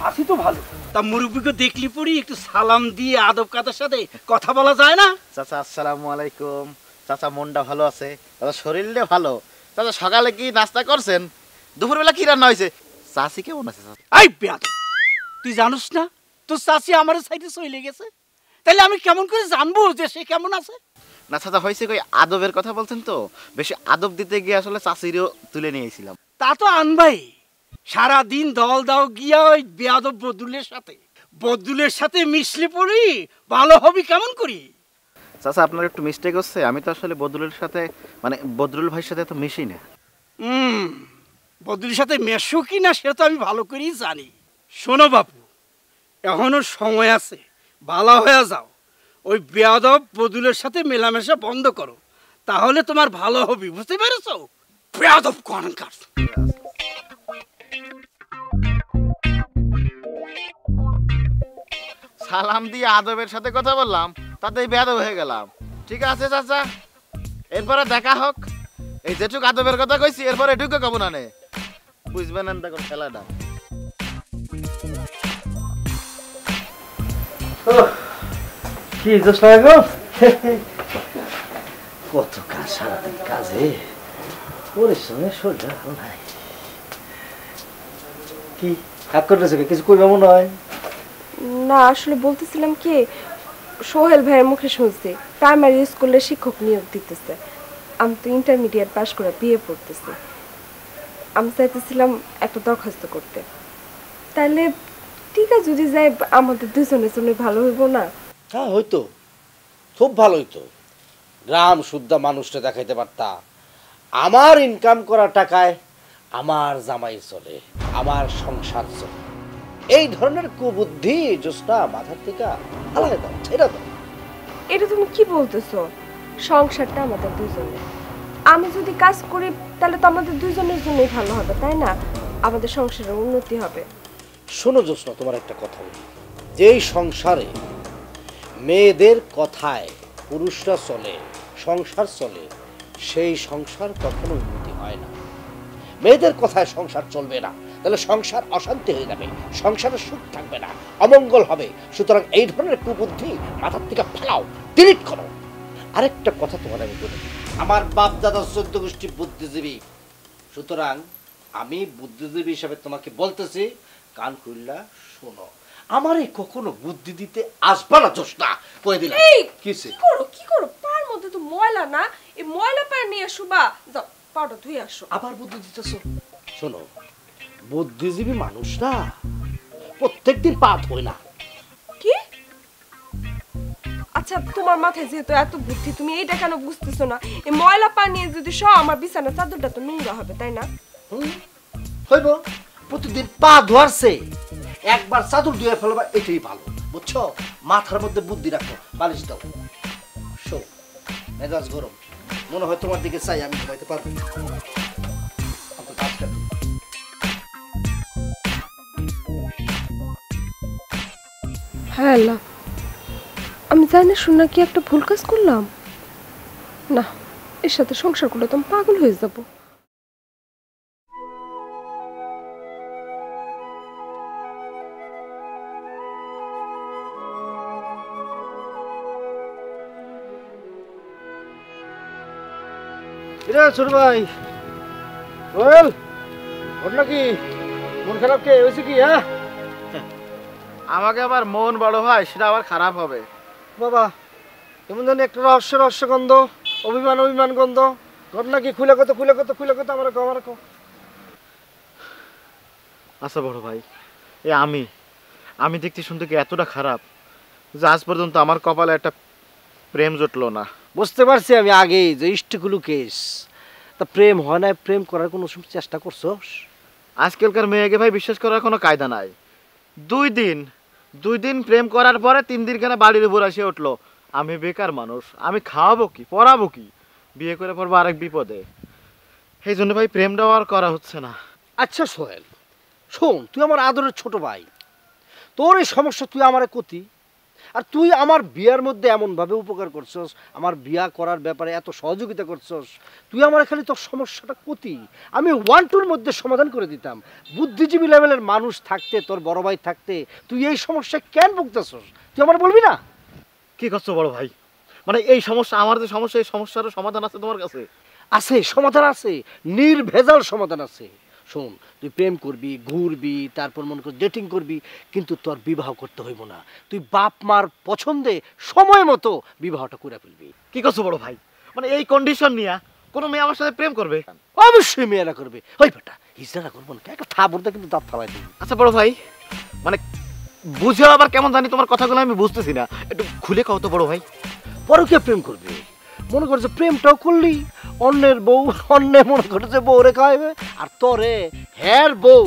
আসি তো ভালো। তা মুরব্বীকে দেখলি পরি একটু সালাম দিয়ে আদব কাদের সাথে কথা বলা যায় না? চাচা আসসালামু আলাইকুম। চাচা মনটা ভালো আছে, চাচা শরীরটা ভালো। চাচা সকালে কি নাস্তা করছেন? দুপুরবেলা কি রান্না হয়েছে? চাচি কেমন আছে? এই বেয়াদ, তুই জানোস না তোর চাচি আমার সাইডে চলে গেছে? তাহলে আমি কেমন করে জানবো যে সে কেমন আছে? না চাচা, হয়েছে কই আদবের কথা বলছেন তো, বেশি আদব দিতে গিয়ে আসলে চাচিরও তুলে নিয়েছিলাম। তা তো আনবাই, সারাদিন দল দাও গিয়া ওই বেয়াদব বদুলের সাথে মিশলে পড়ি ভালো হবি কেমন করি? চাচা আপনার একটু মিস্টেক হচ্ছে, আমি তো আসলে বদরুলের সাথে মানে বদরুল ভাইয়ের সাথে তো মিশি না। বদুলের সাথে মেশো কি না সে তো আমি ভালো করেই জানি। শোনো বাপু, এখনো সময় আছে, ভালো হয়ে যাও। ওই বেয়াদব বদুলের সাথে মেলামেশা বন্ধ করো, তাহলে তোমার ভালো হবে, বুঝতে পেরেছো? বেয়াদব কোনকার। সালাম দিয়ে আদবের সাথে কথা বললাম, তাতেই বেয়াদব হয়ে গেলাম। ঠিক আছে চাচা, এরপরে দেখা হোক। এই যেটুক আদবের কথা কইছি এরপরে এটুকু কব না নে, বুঝবেন না তখন খেলাটা। কি জোসনা গো, কত কাজ, সারাদিন কাজে পরিশ্রমের শরীর নাই। কি এক করতেছে, কিছু কইবা মনে হয়? না, আসলে বলতেছিলাম কি, সোহেল ভাইয়ের মুখে শুনছি প্রাইমারি স্কুলে শিক্ষক নিয়োগ দিতেছে। আমি তো ইন্টারমিডিয়েট পাশ করে বিয়ে পড়তেছি। আমি চাইতেছিলাম একটা দরখাস্ত করতে। তাহলে ঠিক আছে, যদি যাই আমাদের দুজনের জন্য ভালো হইব না? হ্যাঁ হয়তো, খুব ভালো হইতো। গ্রাম শুদ্ধা মানুষটা দেখাইতে পারতা। আমার ইনকাম করা টাকায় আমার জামাই চলে, আমার সংসার চলে, এই ধরনের কুবুদ্ধি জোসনা মাথার থেকে আলাদা দাও, ছেড়ে দাও। এটা তুমি কি বলতেছো? সংসারটা আমাদের দুজনের। আমি যদি কাজ করি তাহলে তো আমাদের দুজনের জন্যই ভালো হবে, তাই না? আমাদের সংসারের উন্নতি হবে। শোনো জোসনা, তোমার একটা কথা বলি, যেই সংসারে মেয়েদের কথায় পুরুষরা চলে, সংসার চলে, সেই সংসার কখনো উন্নতি হয় না। মেয়েদের কথায় সংসার চলবে না, তাহলে সংসার অশান্তি হয়ে যাবে, সংসারে সুখ থাকবে না, অমঙ্গল হবে। সুতরাং এই ধরনের কুবুদ্ধি মাথার থেকে ফেলাও, ডিলিট করো। আরেকটা কথা তোমার আমি বলি, আমার বাপ দাদা 14 গোষ্ঠী বুদ্ধিজীবী, সুতরাং আমি বুদ্ধিজীবী হিসাবে তোমাকে বলতেছি, কান খুললা শোনো। আমারে কখনো বুদ্ধি দিতে আসবা না জোসনা, কই দিলাম। কি করো? পার মধ্যে তো ময়লা না, এই ময়লা পার নিয়ে শুবা, যাও পাউডার ধুয়ে আসো। আবার বুদ্ধি দিতেছো? শোনো, বুদ্ধিজীবী মানুষরা প্রত্যেকদিন পা ধোয় না। কি? আচ্ছা, তোমার মাথায় যেহেতু এত বুদ্ধি, তুমি এইটা কেন বুঝতেছো না? এই ময়লা পানি নিয়ে যদি আমার বিছানা চাদরটা তো নোংরা হবে, তাই না? হইব, প্রতিদিন পা ধোয়ারছে একবার চাদর ধুয়ে ফেলবা, এটাই ভালো, বুঝছো? মাথার মধ্যে বুদ্ধি রাখো, বালিশ দাও। শো, মেজাজ গরম, মনে হয় তোমার দিকে চাই আমি ঘুমাইতে পারবো। হ্যাঁ আল্লাহ, আমি জানি শুনে কি একটা ভুল কাজ করলাম না, এর সাথে সংসার করলে তো আমি পাগল হয়ে যাব। ছোট ভাই সোহেল, ঘটনা কি? মন খারাপ কে হয়েছে কি? হ্যাঁ, আমাকে আবার মন বড় হয় সেটা আবার খারাপ হবে বাবা, এমন জানি একটা রহস্য গন্ধ, অভিমান গন্ধ। ঘটনা কি? খুলে কত আমার কো। আচ্ছা বড় ভাই, আমি দেখতে শুনতে কি এতটা খারাপ যে আজ পর্যন্ত আমার কপালে একটা প্রেম জুটলো না। বুঝতে পারছি আমি আগেই যে ইষ্টকুলু কেস। তা প্রেম হয় না, প্রেম করার কোনো চেষ্টা করছো? আজকালকার মেয়েকে ভাই বিশ্বাস করার কোনো কায়দা নাই। দুই দিন প্রেম করার পরে 3 দিন কেন বাড়ির উপর এসে উঠলো। আমি বেকার মানুষ, আমি খাওয়াবো কি, পড়াবো কি, বিয়ে করে পড়বো আরেক বিপদে। সেই জন্য ভাই প্রেমটাও আর করা হচ্ছে না। আচ্ছা সোহেল শোন, তুই আমার আদরের ছোট ভাই, তোর এই সমস্যা তুই আমারে কতি, আর তুই আমার বিয়ার মধ্যে এমনভাবে উপকার করছস, আমার বিয়া করার ব্যাপারে এত সহযোগিতা করছস, তুই আমার খালি তোর সমস্যাটা কতি আমি 1-2-র মধ্যে সমাধান করে দিতাম। বুদ্ধিজীবী লেভেলের মানুষ থাকতে, তোর বড় ভাই থাকতে, তুই এই সমস্যা কেন ভুগতেছস? তুই আমার বলবি না? কি করছো বড় ভাই? মানে এই সমস্যা, আমার যে সমস্যা, এই সমস্যারও সমাধান আছে তোমার কাছে? আছে, সমাধান আছে, নির্ভেজাল সমাধান আছে। শোন, তুই প্রেম করবি, ঘুরবি, তারপর মনে কর ডেটিং করবি, কিন্তু তোর বিবাহ করতে হইব না। তুই বাপ মার পছন্দে সময় মতো বিবাহটা করে ফেলবি। কি করছো বড় ভাই? মানে এই কন্ডিশন নিয়ে কোনো মেয়ে আমার সাথে প্রেম করবে? অবশ্যই মেয়েরা করবে। ওই বেটা হিজড়া করবো না, একটা থাবড়টা কিন্তু দাঁত ফালাই দিবি। আচ্ছা বড় ভাই, মানে বুঝে আবার কেমন জানি তোমার কথাগুলো আমি বুঝতেছি না, একটু খুলে কও তো বড় ভাই। পরকীয়া প্রেম করবে, মনে করছে প্রেমটাও করলি, অন্যের বউ অন্যে মনে করছে বউ রে খাওয়াইবে, আর তোরে হ্যার বউ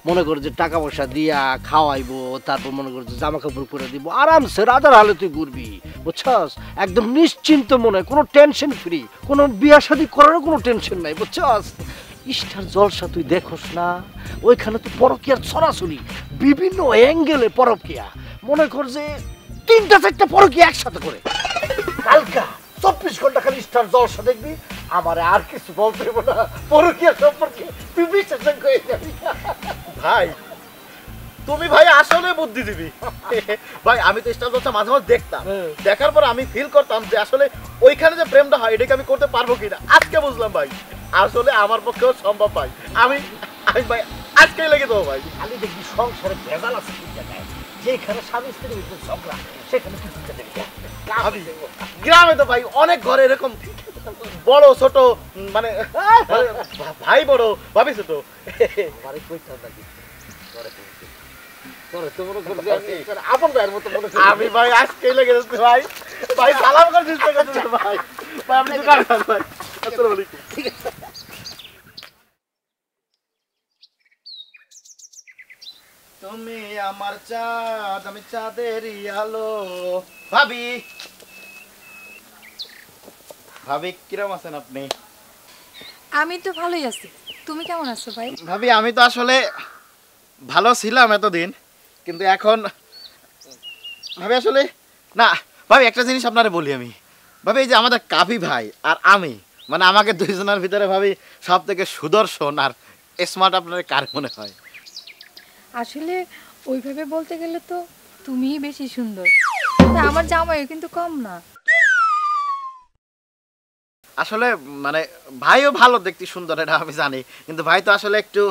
মনে করে যে টাকা পয়সা দিয়া খাওয়াইবো, তারপর মনে করছে জামা কাপড় করে দিব, আরামসে রাজার হালে তুই ঘুরবি, বুঝছস? একদম নিশ্চিন্ত মনে, কোনো টেনশন ফ্রি, কোনো বিয়া শাদী করারও কোনো টেনশন নাই, বুঝছস? স্টার জলসা তুই দেখোস না? ওইখানে তো পরকীয়ার ছড়াছড়ি, বিভিন্ন অ্যাঙ্গেলে পরকীয়া, মনে কর যে 3-4টা পরকীয়া একসাথে করে। কালকা 24 ঘন্টা খালি স্টার জলসা দেখবি, আমার আর কিছু বলতে হবে না পরকীয়া সম্পর্কে, তুই বিশেষজ্ঞ হয়ে যাবি। ভাই তুমি ভাই আসলে বুদ্ধিজীবী ভাই। আমি তো স্টার জলসা মাঝে মাঝে দেখতাম, দেখার পর আমি ফিল করতাম যে আসলে ওইখানে যে প্রেমটা হয় এটাকে আমি করতে পারবো কিনা। আজকে বুঝলাম ভাই আসলে আমার পক্ষেও সম্ভব ভাই। আমি ভাই আজকেই লেগে দেবো ভাই। খালি দেখবি সংসারে ভেজাল আছে ঠিক জায়গায়, যেখানে স্বামী স্ত্রীর ভিতরে ঝগড়া, সেখানে কিছু গ্রামে তো ভাই অনেক ঘরে এরকম বড় ছোট, মানে ভাই বড় ভাবি ছোট। আমি ভাই আজকেই লেগে যাচ্ছি ভাই। ভাই সালাম করে দিচ্ছি ভাই। ভাই আপনি দোকানে যান ভাই। আসসালামু আলাইকুম। ঠিক আছে। তুমি আমার চাঁদ আমি চাঁদেরই আলো। ভাবি ভাবি কিরম আছেন আপনি? আমি তো ভালোই আছি, তুমি কেমন আছো ভাই? ভাবি আমি তো আসলে ভালো ছিলাম এতদিন, কিন্তু এখন ভাবি আসলে না। ভাবি একটা জিনিস আপনারে বলি আমি, ভাবি এই যে আমাদের কাফি ভাই আর আমি, মানে আমাকে দুইজনের ভিতরে ভাবি সব থেকে সুদর্শন আর স্মার্ট আপনার কার মনে হয়? আসলে ওইভাবে বলতে গেলে তো তুমিই বেশি সুন্দর, তা আমার জামাইও কিন্তু কম না। আসলে মানে ভাইও ভালো দেখতে সুন্দর, এটা আমি জানি, কিন্তু ভাই তো আসলে একটু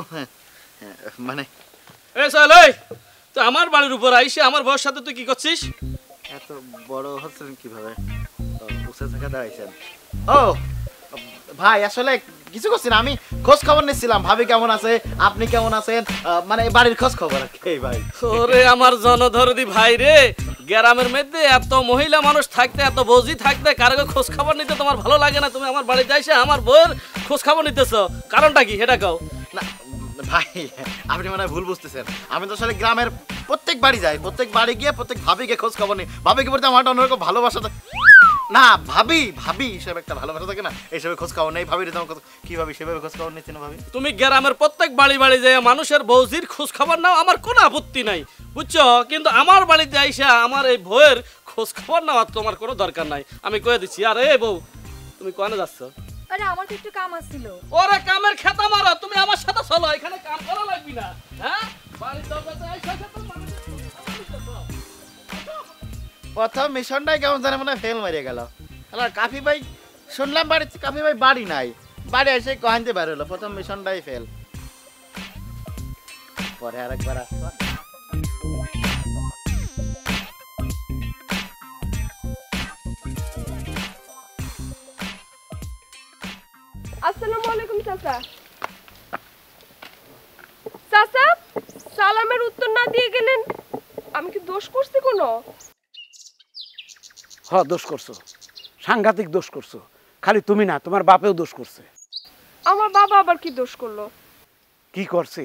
মানে এ চল এই তো আমার বাড়ির উপর আইসে আমার বউর সাথে তুই কি করছিস? এত বড় হচ্ছেন কিভাবে? উঠে থাকা দাঁড়াইছেন? ও ভাই আসলে কিছু করছেন, আমি খোঁজ খবর নিচ্ছিলাম ভাবি কেমন আছে, আপনি কেমন আছেন, মানে বাড়ির খোঁজ খবর আর কি ভাই। ওরে আমার জনধরদি ভাই রে, গ্রামের মধ্যে এত মহিলা মানুষ থাকতে, এত বৌজি থাকতে কারো খোঁজ খবর নিতে তোমার ভালো লাগে না? তুমি আমার বাড়িতে আইসে আমার বউয়ের খোঁজ খবর নিতেছ, কারণটা কি সেটা কও। না ভাই আপনি মনে হয় ভুল বুঝতেছেন, আমি তো আসলে গ্রামের প্রত্যেক বাড়ি যাই, প্রত্যেক বাড়ি গিয়ে প্রত্যেক ভাবিকে খোঁজ খবর নিই। ভাবিকে বলতে আমার অন্যরকম ভালোবাসা না, ভাবি ভাবি হিসেবে একটা ভালোবাসা থাকে না, এইসবে খোঁজ খবর নেই। ভাবি কি ভাবি সেভাবে খোঁজ খবর নিচ্ছি না ভাবি। তুমি গ্রামের প্রত্যেক বাড়ি বাড়ি যায় মানুষের বৌজির খোঁজ খবর নাও, আমার কোনো আপত্তি নাই, বুঝছো? কিন্তু আমার বাড়িতে আইসা আমার এই বউয়ের খোঁজ খবর নেওয়ার তোমার কোনো দরকার নাই, আমি কয়ে দিচ্ছি। আর এই বউ তুমি কোনে যাচ্ছ? আরে আমার তো একটু কাম আছিল। ওরে কামের খেতা মারো, তুমি আমার সাথে চলো, এখানে কাম করা লাগবে না। হ্যাঁ বাড়ির দরজাতে আইসা তো প্রথম মিশনটাই কেমন জানে মনে ফেল মারিয়ে গেল। হ্যালো কাফি ভাই, শুনলাম বাড়িতে কাফি ভাই বাড়ি নাই, বাড়ি এসে কহানতে বের হলো, প্রথম মিশনটাই ফেল। পরে আরেকবার আসবো। আসসালামু আলাইকুম চাচা। চাচা সালামের উত্তর না দিয়ে গেলেন, আমি কি দোষ করছি কোনো? হ্যাঁ দোষ করছো, সাংঘাতিক দোষ করছো। খালি তুমি না, তোমার বাপেও দোষ করছে। আমার বাবা আবার কি দোষ করলো? কি করছে?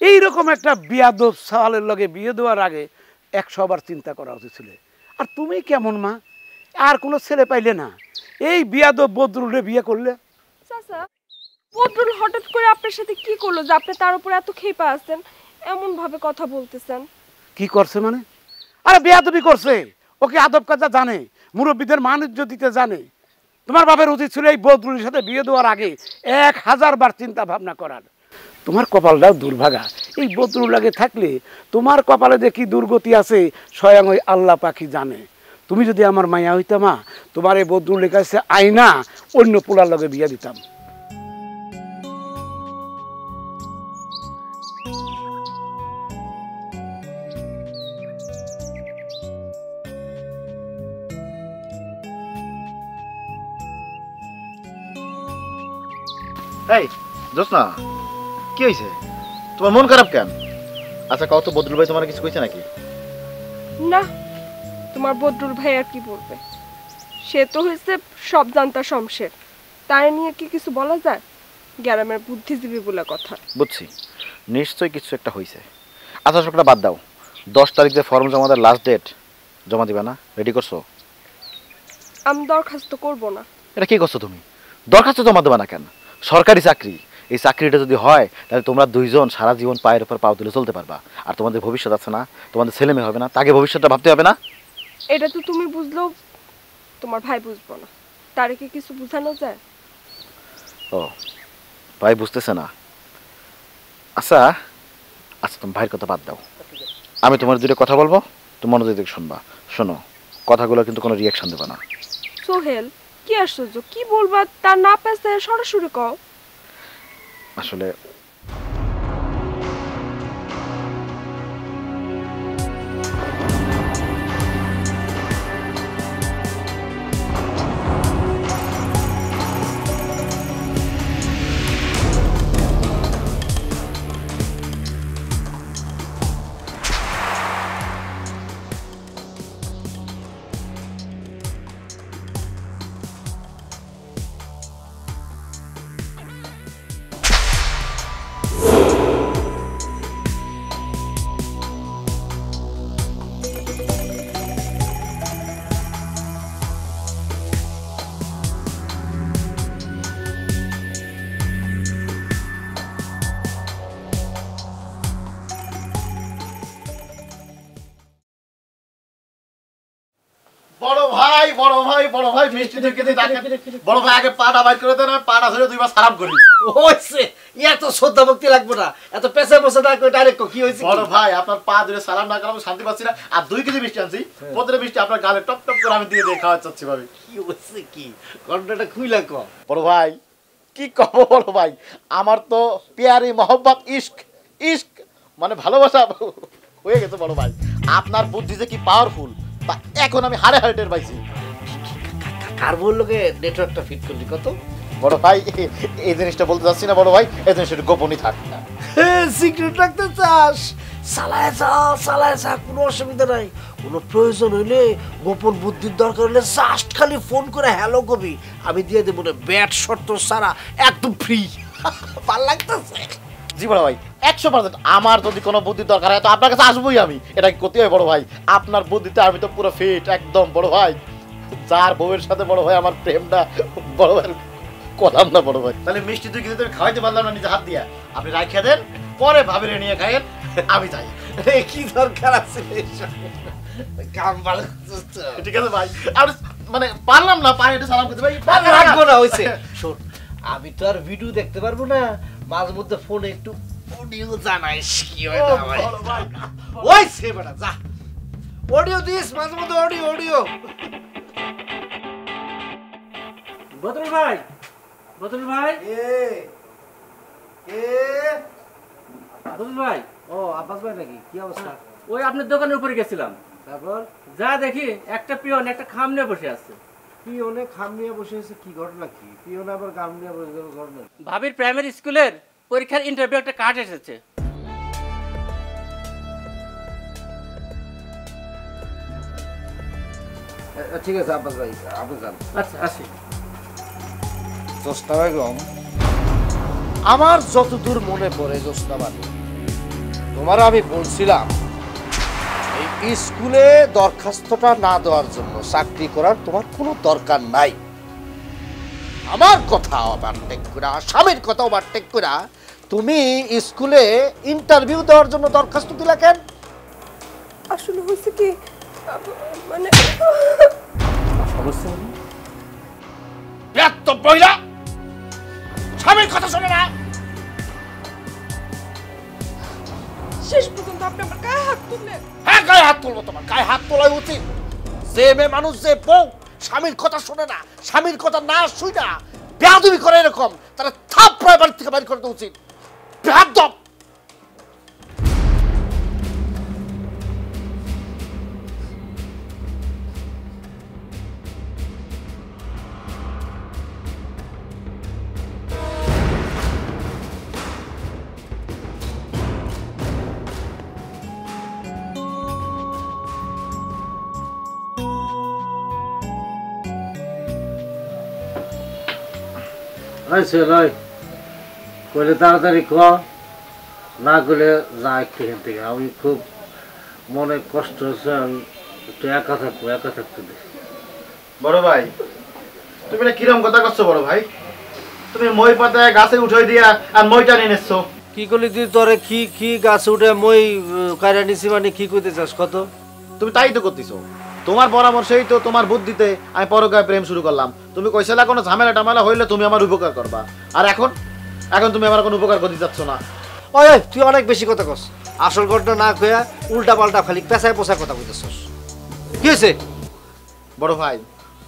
এইরকম একটা বিয়াদব সাওয়ালের লগে বিয়ে দেওয়ার আগে 100 বার চিন্তা করা উচিত ছিল। আর তুমি কেমন মা, আর কোনো ছেলে পাইলে না, এই বিয়াদব বদরুলে বিয়ে করলে। চাচা বদরুল হঠাৎ করে আপনার সাথে কি করলো যে আপনি তার উপর এত খেপা আছেন, এমন ভাবে কথা বলতেছেন? কি করছে মানে? আরে বেয়াদবি করছে, ওকে আদব কাজা জানে, মুরব্বীদের মান ইজ্জত দিতে জানে। তোমার বাপের উচিত ছিল এই বদরুলের সাথে বিয়ে দেওয়ার আগে 1000 বার চিন্তা ভাবনা করার। তোমার কপালটাও দুর্ভাগা, এই বদরুল লাগে থাকলে তোমার কপালে যে কি দুর্গতি আছে স্বয়ং ওই আল্লাহ পাখি জানে। তুমি যদি আমার মায়া হইতা মা, তোমার এই বদরুলের কাছে আইনা অন্য পোলার লগে বিয়ে দিতাম। এই জোসনা, কি হয়েছে? তোমার মন খারাপ কেন? আচ্ছা কত বদরুল ভাই তোমার কিছু কইছে নাকি? না, তোমার বদরুল ভাই আর কি বলবে, সে তো হয়েছে সব জানতা শমশের, তাই নিয়ে কি কিছু বলা যায়? গ্রামের বুদ্ধিজীবী বলে কথা। বুঝছি, নিশ্চয়ই কিছু একটা হয়েছে। আচ্ছা সবটা বাদ দাও, 10 তারিখ যে ফর্ম জমা দেওয়ার লাস্ট ডেট, জমা দিবে না? রেডি করছো? আমি দরখাস্ত করব না। এটা কি করছো তুমি? দরখাস্ত জমা দেবে না কেন? সরকারি চাকরি, এই চাকরিটা যদি হয় তাহলে তোমরা দুইজন সারা জীবন পায়ের উপর পাও তুলে চলতে পারবা। আর তোমাদের ভবিষ্যৎ আছে না, তোমাদের ছেলে মেয়ে হবে না, তাকে ভবিষ্যৎটা ভাবতে হবে না? এটা তো তুমি বুঝলেও তোমার ভাই বুঝবো না, তারে কি কিছু বোঝানো যায়? ও ভাই বুঝতেছে না। আচ্ছা আচ্ছা তুমি ভাইয়ের কথা বাদ দাও, আমি তোমার দুটো কথা বলবো, তুমি মনোযোগ দিয়ে শুনবা। শোনো, কথাগুলো কিন্তু কোনো রিয়াকশন দেবে না। সোহেল কি আশ্চর্য, কি বলবা তার না পেছে সরাসরি কও। আসলে বড় ভাই বড় ভাই বড় ভাই মিষ্টি ঢুকে দিয়ে ডাকেন বড় ভাই আগে পাটা বাইর করে দেন পাটা ধরে দুইবার সালাম করি হইছে এত শ্রদ্ধা ভক্তি লাগবে না এত পেছে পেছে না কই ডাইরেক্ট কি হইছে বড় ভাই আপনার পা ধরে সালাম না করলে আমি শান্তি পাচ্ছি না আর 2 কেজি মিষ্টি আনছি প্রতিটা মিষ্টি আপনার গালে টপ টপ করে আমি দিয়ে দিয়ে খাওয়া চাচ্ছি ভাবি কি হইছে কি ঘন্টাটা খুইলা কম বড় ভাই কি কব বড় ভাই আমার তো প্যারি মোহব্বত ইশক ইশক মানে ভালোবাসা হয়ে গেছে বড় ভাই আপনার বুদ্ধি যে কি পাওয়ারফুল তা এখন আমি হাড়ে হাড়ে টের পাইছি কার বললোকে নেটওয়ার্কটা ফিট করলি কত বড় ভাই এই জিনিসটা বলতে চাচ্ছি না বড় ভাই এই জিনিসটা গোপনই থাক না সিক্রেট রাখতে চাস চালায় যা কোনো অসুবিধা নাই কোনো প্রয়োজন হইলে গোপন বুদ্ধির দরকার হলে জাস্ট খালি ফোন করে হ্যালো কবি আমি দিয়ে দেবো না ব্যাট শর্ত সারা একদম ফ্রি ভাল লাগতেছে জি বড় ভাই 100% আমার যদি কোনো বুদ্ধি দরকার হয় তো আপনার কাছে আসবোই আমি এটা কি করতে হয় বড় ভাই আপনার বুদ্ধিতে আমি তো পুরো ফিট একদম বড় ভাই যার বউয়ের সাথে বড় ভাই আমার প্রেমটা বড় ভাই কলাম না বড় ভাই তাহলে মিষ্টি দুই কিন্তু আমি খাওয়াইতে পারলাম না নিজে হাত দিয়া আপনি রাখিয়ে দেন পরে ভাবিরে নিয়ে খাইয়েন আমি যাই কি দরকার আছে কাম ভালো ঠিক আছে ভাই আর মানে পারলাম না পায়ে একটু সালাম করতে ভাই রাখবো না হইছে শোন আমি তো আর ভিডিও দেখতে পারবো না মাঝে মধ্যে ফোনে একটু অডিও জানাইস কি হয় না ভাই ওই সে বেটা যা অডিও দিস মাঝে মধ্যে অডিও বদরুল ভাই বদরুল ভাই বদরুল ভাই ও আব্বাস ভাই নাকি কি অবস্থা ওই আপনার দোকানের উপরে গেছিলাম তারপর যা দেখি একটা পিয়ন একটা খাম নিয়ে বসে আছে পিওনে খাম নিয়ে বসে আছে কি ঘটনা কি পিওনে আবার গাম নিয়ে বসে গেল ঘটনা ভাবির প্রাইমারি স্কুলের পরীক্ষার ইন্টারভিউ একটা কার্ড এসেছে ঠিক আছে আব্বাস ভাই আপনি যান আচ্ছা আসি জোস্না বেগম আমার যতদূর মনে পড়ে জোস্না বানু তোমার আমি বলছিলাম এই স্কুলে দরখাস্তটা না দেওয়ার জন্য চাকরি করার তোমার কোনো দরকার নাই আমার কথা ওভারটেক করে স্বামীর কথা ওভারটেক করে তুমি স্কুলে ইন্টারভিউ দেওয়ার জন্য দরখাস্ত দিলা কেন আসলে হয়েছে কি মানে সমস্যা ব্যর্থ বইলা স্বামীর কথা শোনে না শেষ পর্যন্ত আপনি আমার গায়ে হাত তুললেন হ্যাঁ গায়ে হাত তুলবো তোমার গায়ে হাত তোলাই উচিত যে মেয়ে মানুষ যে বউ স্বামীর কথা শোনে না স্বামীর কথা না শুই না বেয়াদবি করে এরকম তারা থাপড়ায় বাড়ি থেকে বাইর করতে উচিত বেয়াদব কইলে তাড়াতাড়ি ক না করলে যা একটু এখান থেকে আমি খুব মনে কষ্ট হচ্ছে আমি একটু একা থাকতে দেখি বড় ভাই তুমি না কিরম কথা করছো বড় ভাই তুমি মই পাতায় গাছে উঠাই দিয়া আর মইটা নিয়ে নেছো কি করলি তুই তোরে কি কি গাছ উঠে মই কাইরা নিছি মানে কি কইতে চাস কত তুমি তাই তো করতেছো তোমার পরামর্শেই তো তোমার বুদ্ধিতে আমি পরকায় প্রেম শুরু করলাম তুমি কইছিলা কোনো ঝামেলা টামেলা হইলে তুমি আমার উপকার করবা আর এখন তুমি আমার কোনো উপকার করতে চাচ্ছ না ওই তুই অনেক বেশি কথা কস আসল ঘটনা না কইয়া উল্টা পাল্টা খালি পেছায় পোছায় কথা কইতেছস কি হইছে বড় ভাই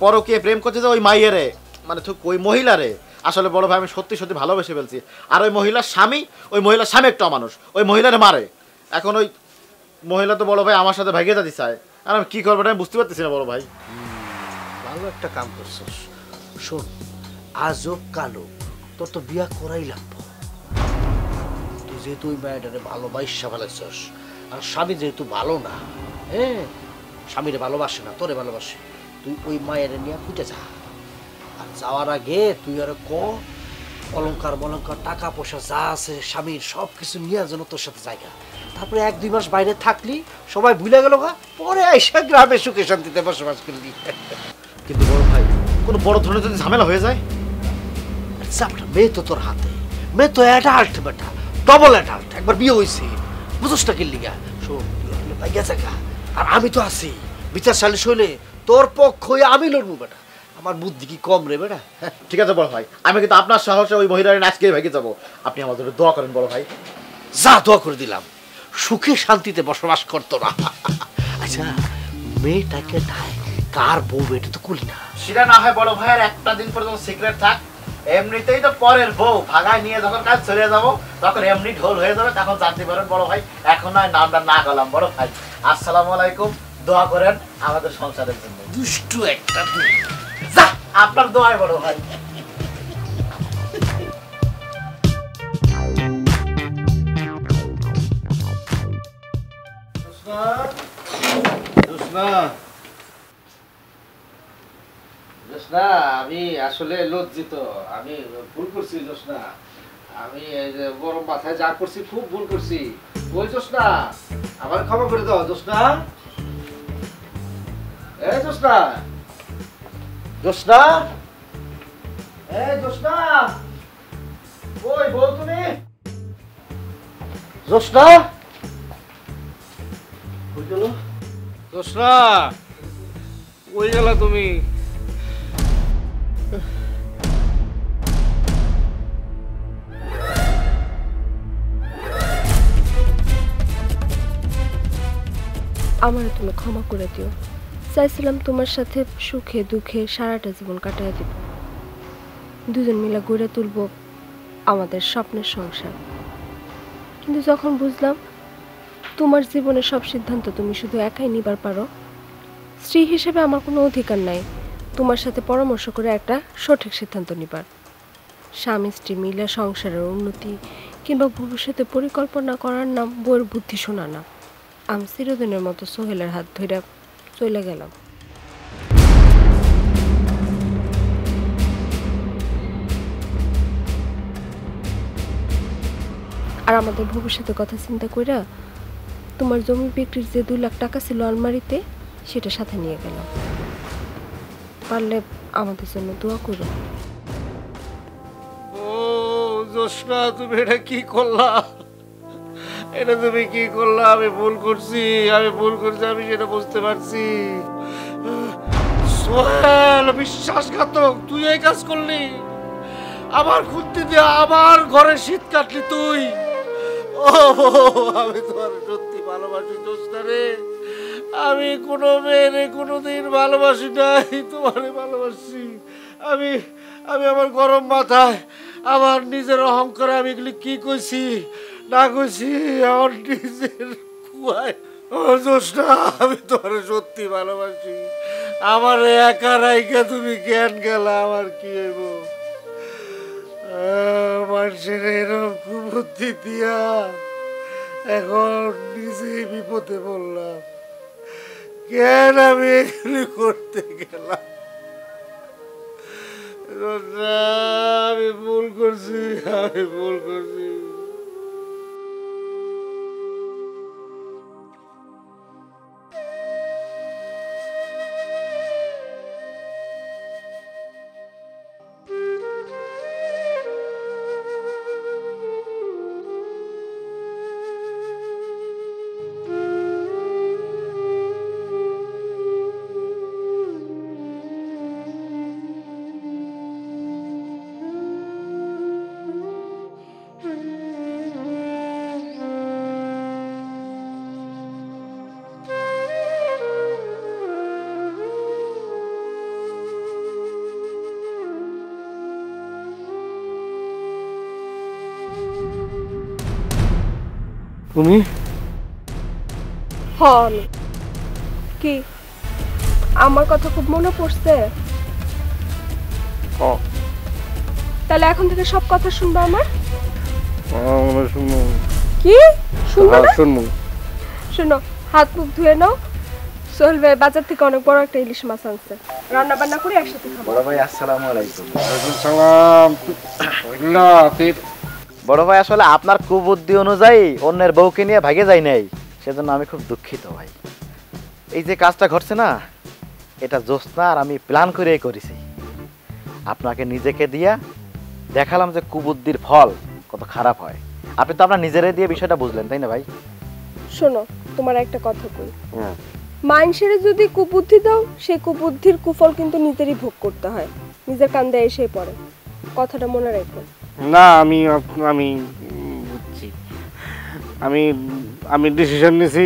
পরকে প্রেম করছে যে ওই মাইয়ারে মানে ওই মহিলারে আসলে বড় ভাই আমি সত্যি সত্যি ভালোবেসে ফেলছি আর ওই মহিলার স্বামী একটা মানুষ ওই মহিলারে মারে এখন ওই মহিলা তো বড় ভাই আমার সাথে ভাগিয়ে যেতে চায় আর আমি কি করবো আমি বুঝতে পারতেছি না বড় ভাই ভালো একটা কাম করছস শোন আজও কালো তোর তো বিয়া করাই লাগবো তুই যেহেতু ওই মেয়েটারে ভালোবাসা ফেলেছস আর স্বামী যেহেতু ভালো না হ্যাঁ স্বামীরে ভালোবাসে না তোরে ভালোবাসে তুই ওই মায়ের নিয়ে ফুটে যা আর যাওয়ার আগে তুই আর অলঙ্কার মলঙ্কার টাকা পয়সা যা আছে স্বামীর সব কিছু নিয়ে যেন তোর সাথে জায়গা তারপরে 1-2 মাস বাইরে থাকলি সবাই ভুলে গেল পরে আইসা গ্রামে সুখে শান্তিতে বসবাস করলি কিন্তু বড় ভাই কোনো বড় ধরনের যদি ঝামেলা হয়ে যায় চাপটা মেয়ে তো তোর হাতে মেয়ে তো অ্যাডাল্ট বেটা ডবল অ্যাডাল্ট একবার বিয়ে হয়েছে বুঝোস না কিনলি গা শোন তুই ভাইয়া জায়গা আর আমি তো আছি বিচার সালিশ হইলে তোর পক্ষই আমি লড়বো বেটা। আমার বুদ্ধি কি কম রে বেটা? ঠিক আছে বড় ভাই, আমি কিন্তু আপনার সাহসে ওই মহিলার আজকে ভেগে যাবো। আপনি আমার জন্য দোয়া করেন বড় ভাই। যা, দোয়া করে দিলাম, সুখে শান্তিতে বসবাস করতো না। আচ্ছা, মেয়েটাকে কার বউ এটা তো করি না। সেটা না হয় বড় ভাইয়ের একটা দিন পর্যন্ত সিক্রেট থাক, এমনিতেই তো পরের বউ ভাগায় নিয়ে যখন কাজ চলে যাবো তখন এমনি ঢোল হয়ে যাবে, তখন জানতে পারেন বড় ভাই। এখন নয় নামটা না গেলাম বড় ভাই। আসসালামু আলাইকুম, দোয়া করেন আমাদের সংসারের জন্য। দুষ্টু একটা তুই। যা, আপনার দোয়ায় বড় ভাই। জোসনা, আমি আসলে লজ্জিত, আমি ভুল করছি জোসনা। আমি এই যে বড় মাথায় যা করছি খুব ভুল করছি। ওই জোসনা, আমার ক্ষমা করে দাও জোসনা। এই জোসনা, জোসনা, এই জোসনা, ওই বল তুমি। জোসনা কই গেল? জোসনা, কই গেলা তুমি? আমারে তুমি ক্ষমা করে দিও। চাইছিলাম তোমার সাথে সুখে দুঃখে সারাটা জীবন কাটাইয়া দিব, দুজন মিলে গড়ে তুলব আমাদের স্বপ্নের সংসার। কিন্তু যখন বুঝলাম তোমার জীবনের সব সিদ্ধান্ত তুমি শুধু একাই নিবার পারো, স্ত্রী হিসেবে আমার কোনো অধিকার নাই তোমার সাথে পরামর্শ করে একটা সঠিক সিদ্ধান্ত নিবার। স্বামী স্ত্রী মিলে সংসারের উন্নতি কিংবা ভবিষ্যতে পরিকল্পনা করার নাম বইয়ের বুদ্ধি শোনা না। আমি চিরদিনের মতো সোহেলের হাত ধরে চলে গেলাম। আর আমাদের ভবিষ্যতের কথা চিন্তা কইরা তোমার জমি বিক্রির যে 2 লাখ টাকা ছিল আলমারিতে, সেটা সাথে নিয়ে গেলাম। পারলে আমাদের জন্য দোয়া করো। ও জোসনা, তুমি এটা কি করলা? এটা তুমি কি করলা? আমি ভুল করছি, আমি সেটা বুঝতে পারছি। সোহেল বিশ্বাসঘাতক, তুই এই কাজ করলি? আমার খুঁজতে দিয়ে আমার ঘরে শীত কাটলি তুই? ও, আমি তোমার সত্যি ভালোবাসি জোসনা রে। আমি কোনো মেয়েরে কোনোদিন ভালোবাসি নাই, তোমারে ভালোবাসি। আমি আমার গরম মাথায়, আমার নিজের অহংকারে আমি এগুলি কি কইছি না কইছি আমার নিজের কুয়ায়। ও জোসনা, আমি তোমার সত্যি ভালোবাসি। আমার একা রাইকা তুমি জ্ঞান গেলা, আমার কি হইব? মানুষের এরকম কুবুদ্ধি দিয়া এখন নিজে বিপদে পড়লাম। কেন আমি এগুলি করতে গেলাম? আমি ভুল করছি, আমি ভুল করছি। তুমি হন কি আমার কথা খুব মনে পড়ছে? তাহলে এখন থেকে সব কথা শুনবো আমার? কি শুনবো না? শোনো, হাত মুখ ধুয়ে নাও। সোহেল ভাই বাজার থেকে অনেক বড় একটা ইলিশ মাছ আনছে, রান্না বান্না করে একসাথে খাবো। বড় ভাই আসসালামু আলাইকুম। সালাম। বড় ভাই, আসলে আপনার কুবুদ্ধি অনুযায়ী অন্যের বউকে নিয়ে ভাগে যায় নাই, সেজন্য আমি খুব দুঃখিত ভাই। এই যে কাজটা ঘটছে না, এটা জোসনা আর আমি প্ল্যান করেই করেছি। আপনাকে নিজেকে দিয়া দেখালাম যে কুবুদ্ধির ফল কত খারাপ হয়। আপনি তো আপনার নিজেরাই দিয়ে বিষয়টা বুঝলেন, তাই না ভাই? শোনো, তোমার একটা কথা কই। মানুষের যদি কুবুদ্ধি দাও সেই কুবুদ্ধির কুফল কিন্তু নিজেরই ভোগ করতে হয়, নিজের কান্দে এসে পড়ে। কথাটা মনে রেখো। না আমি আমি বুঝছি, আমি আমি ডিসিশন নিছি,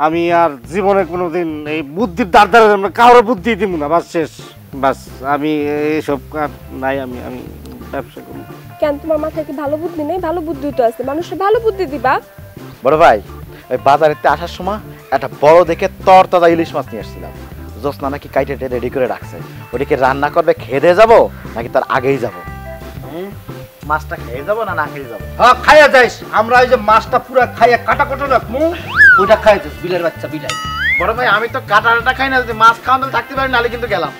আমি আর জীবনে কোনোদিন এই বুদ্ধির দ্বারা কারোর বুদ্ধি দিব না, বাস শেষ, বাস আমি এইসব নাই, আমি আমি ব্যবসা করব। কেন তোমার মাথায় কি ভালো বুদ্ধি নেই? ভালো বুদ্ধি তো আছে, মানুষের ভালো বুদ্ধি দিবা। বড় ভাই ওই বাজারেতে আসার সময় একটা বড় দেখে তরতাজা ইলিশ মাছ নিয়ে আসছিলাম। জোসনা নাকি কাইটে রেডি করে রাখছে, ওটাকে রান্না করবে, খেয়ে যাবো নাকি তার আগেই যাবো? মাছটা খেয়ে যাবো না না খেয়ে যাবো? হ্যাঁ খাইয়া যাইস, আমরা ওই যে মাছটা পুরা খাইয়া কাটা কটো রাখবো, ওইটা খাইয়া যাস, বিলের বাচ্চা বিলাই। বড় ভাই আমি তো কাটাটা খাই না, যদি মাছ খাওয়ানো থাকতে পারি নাহলে কিন্তু গেলাম।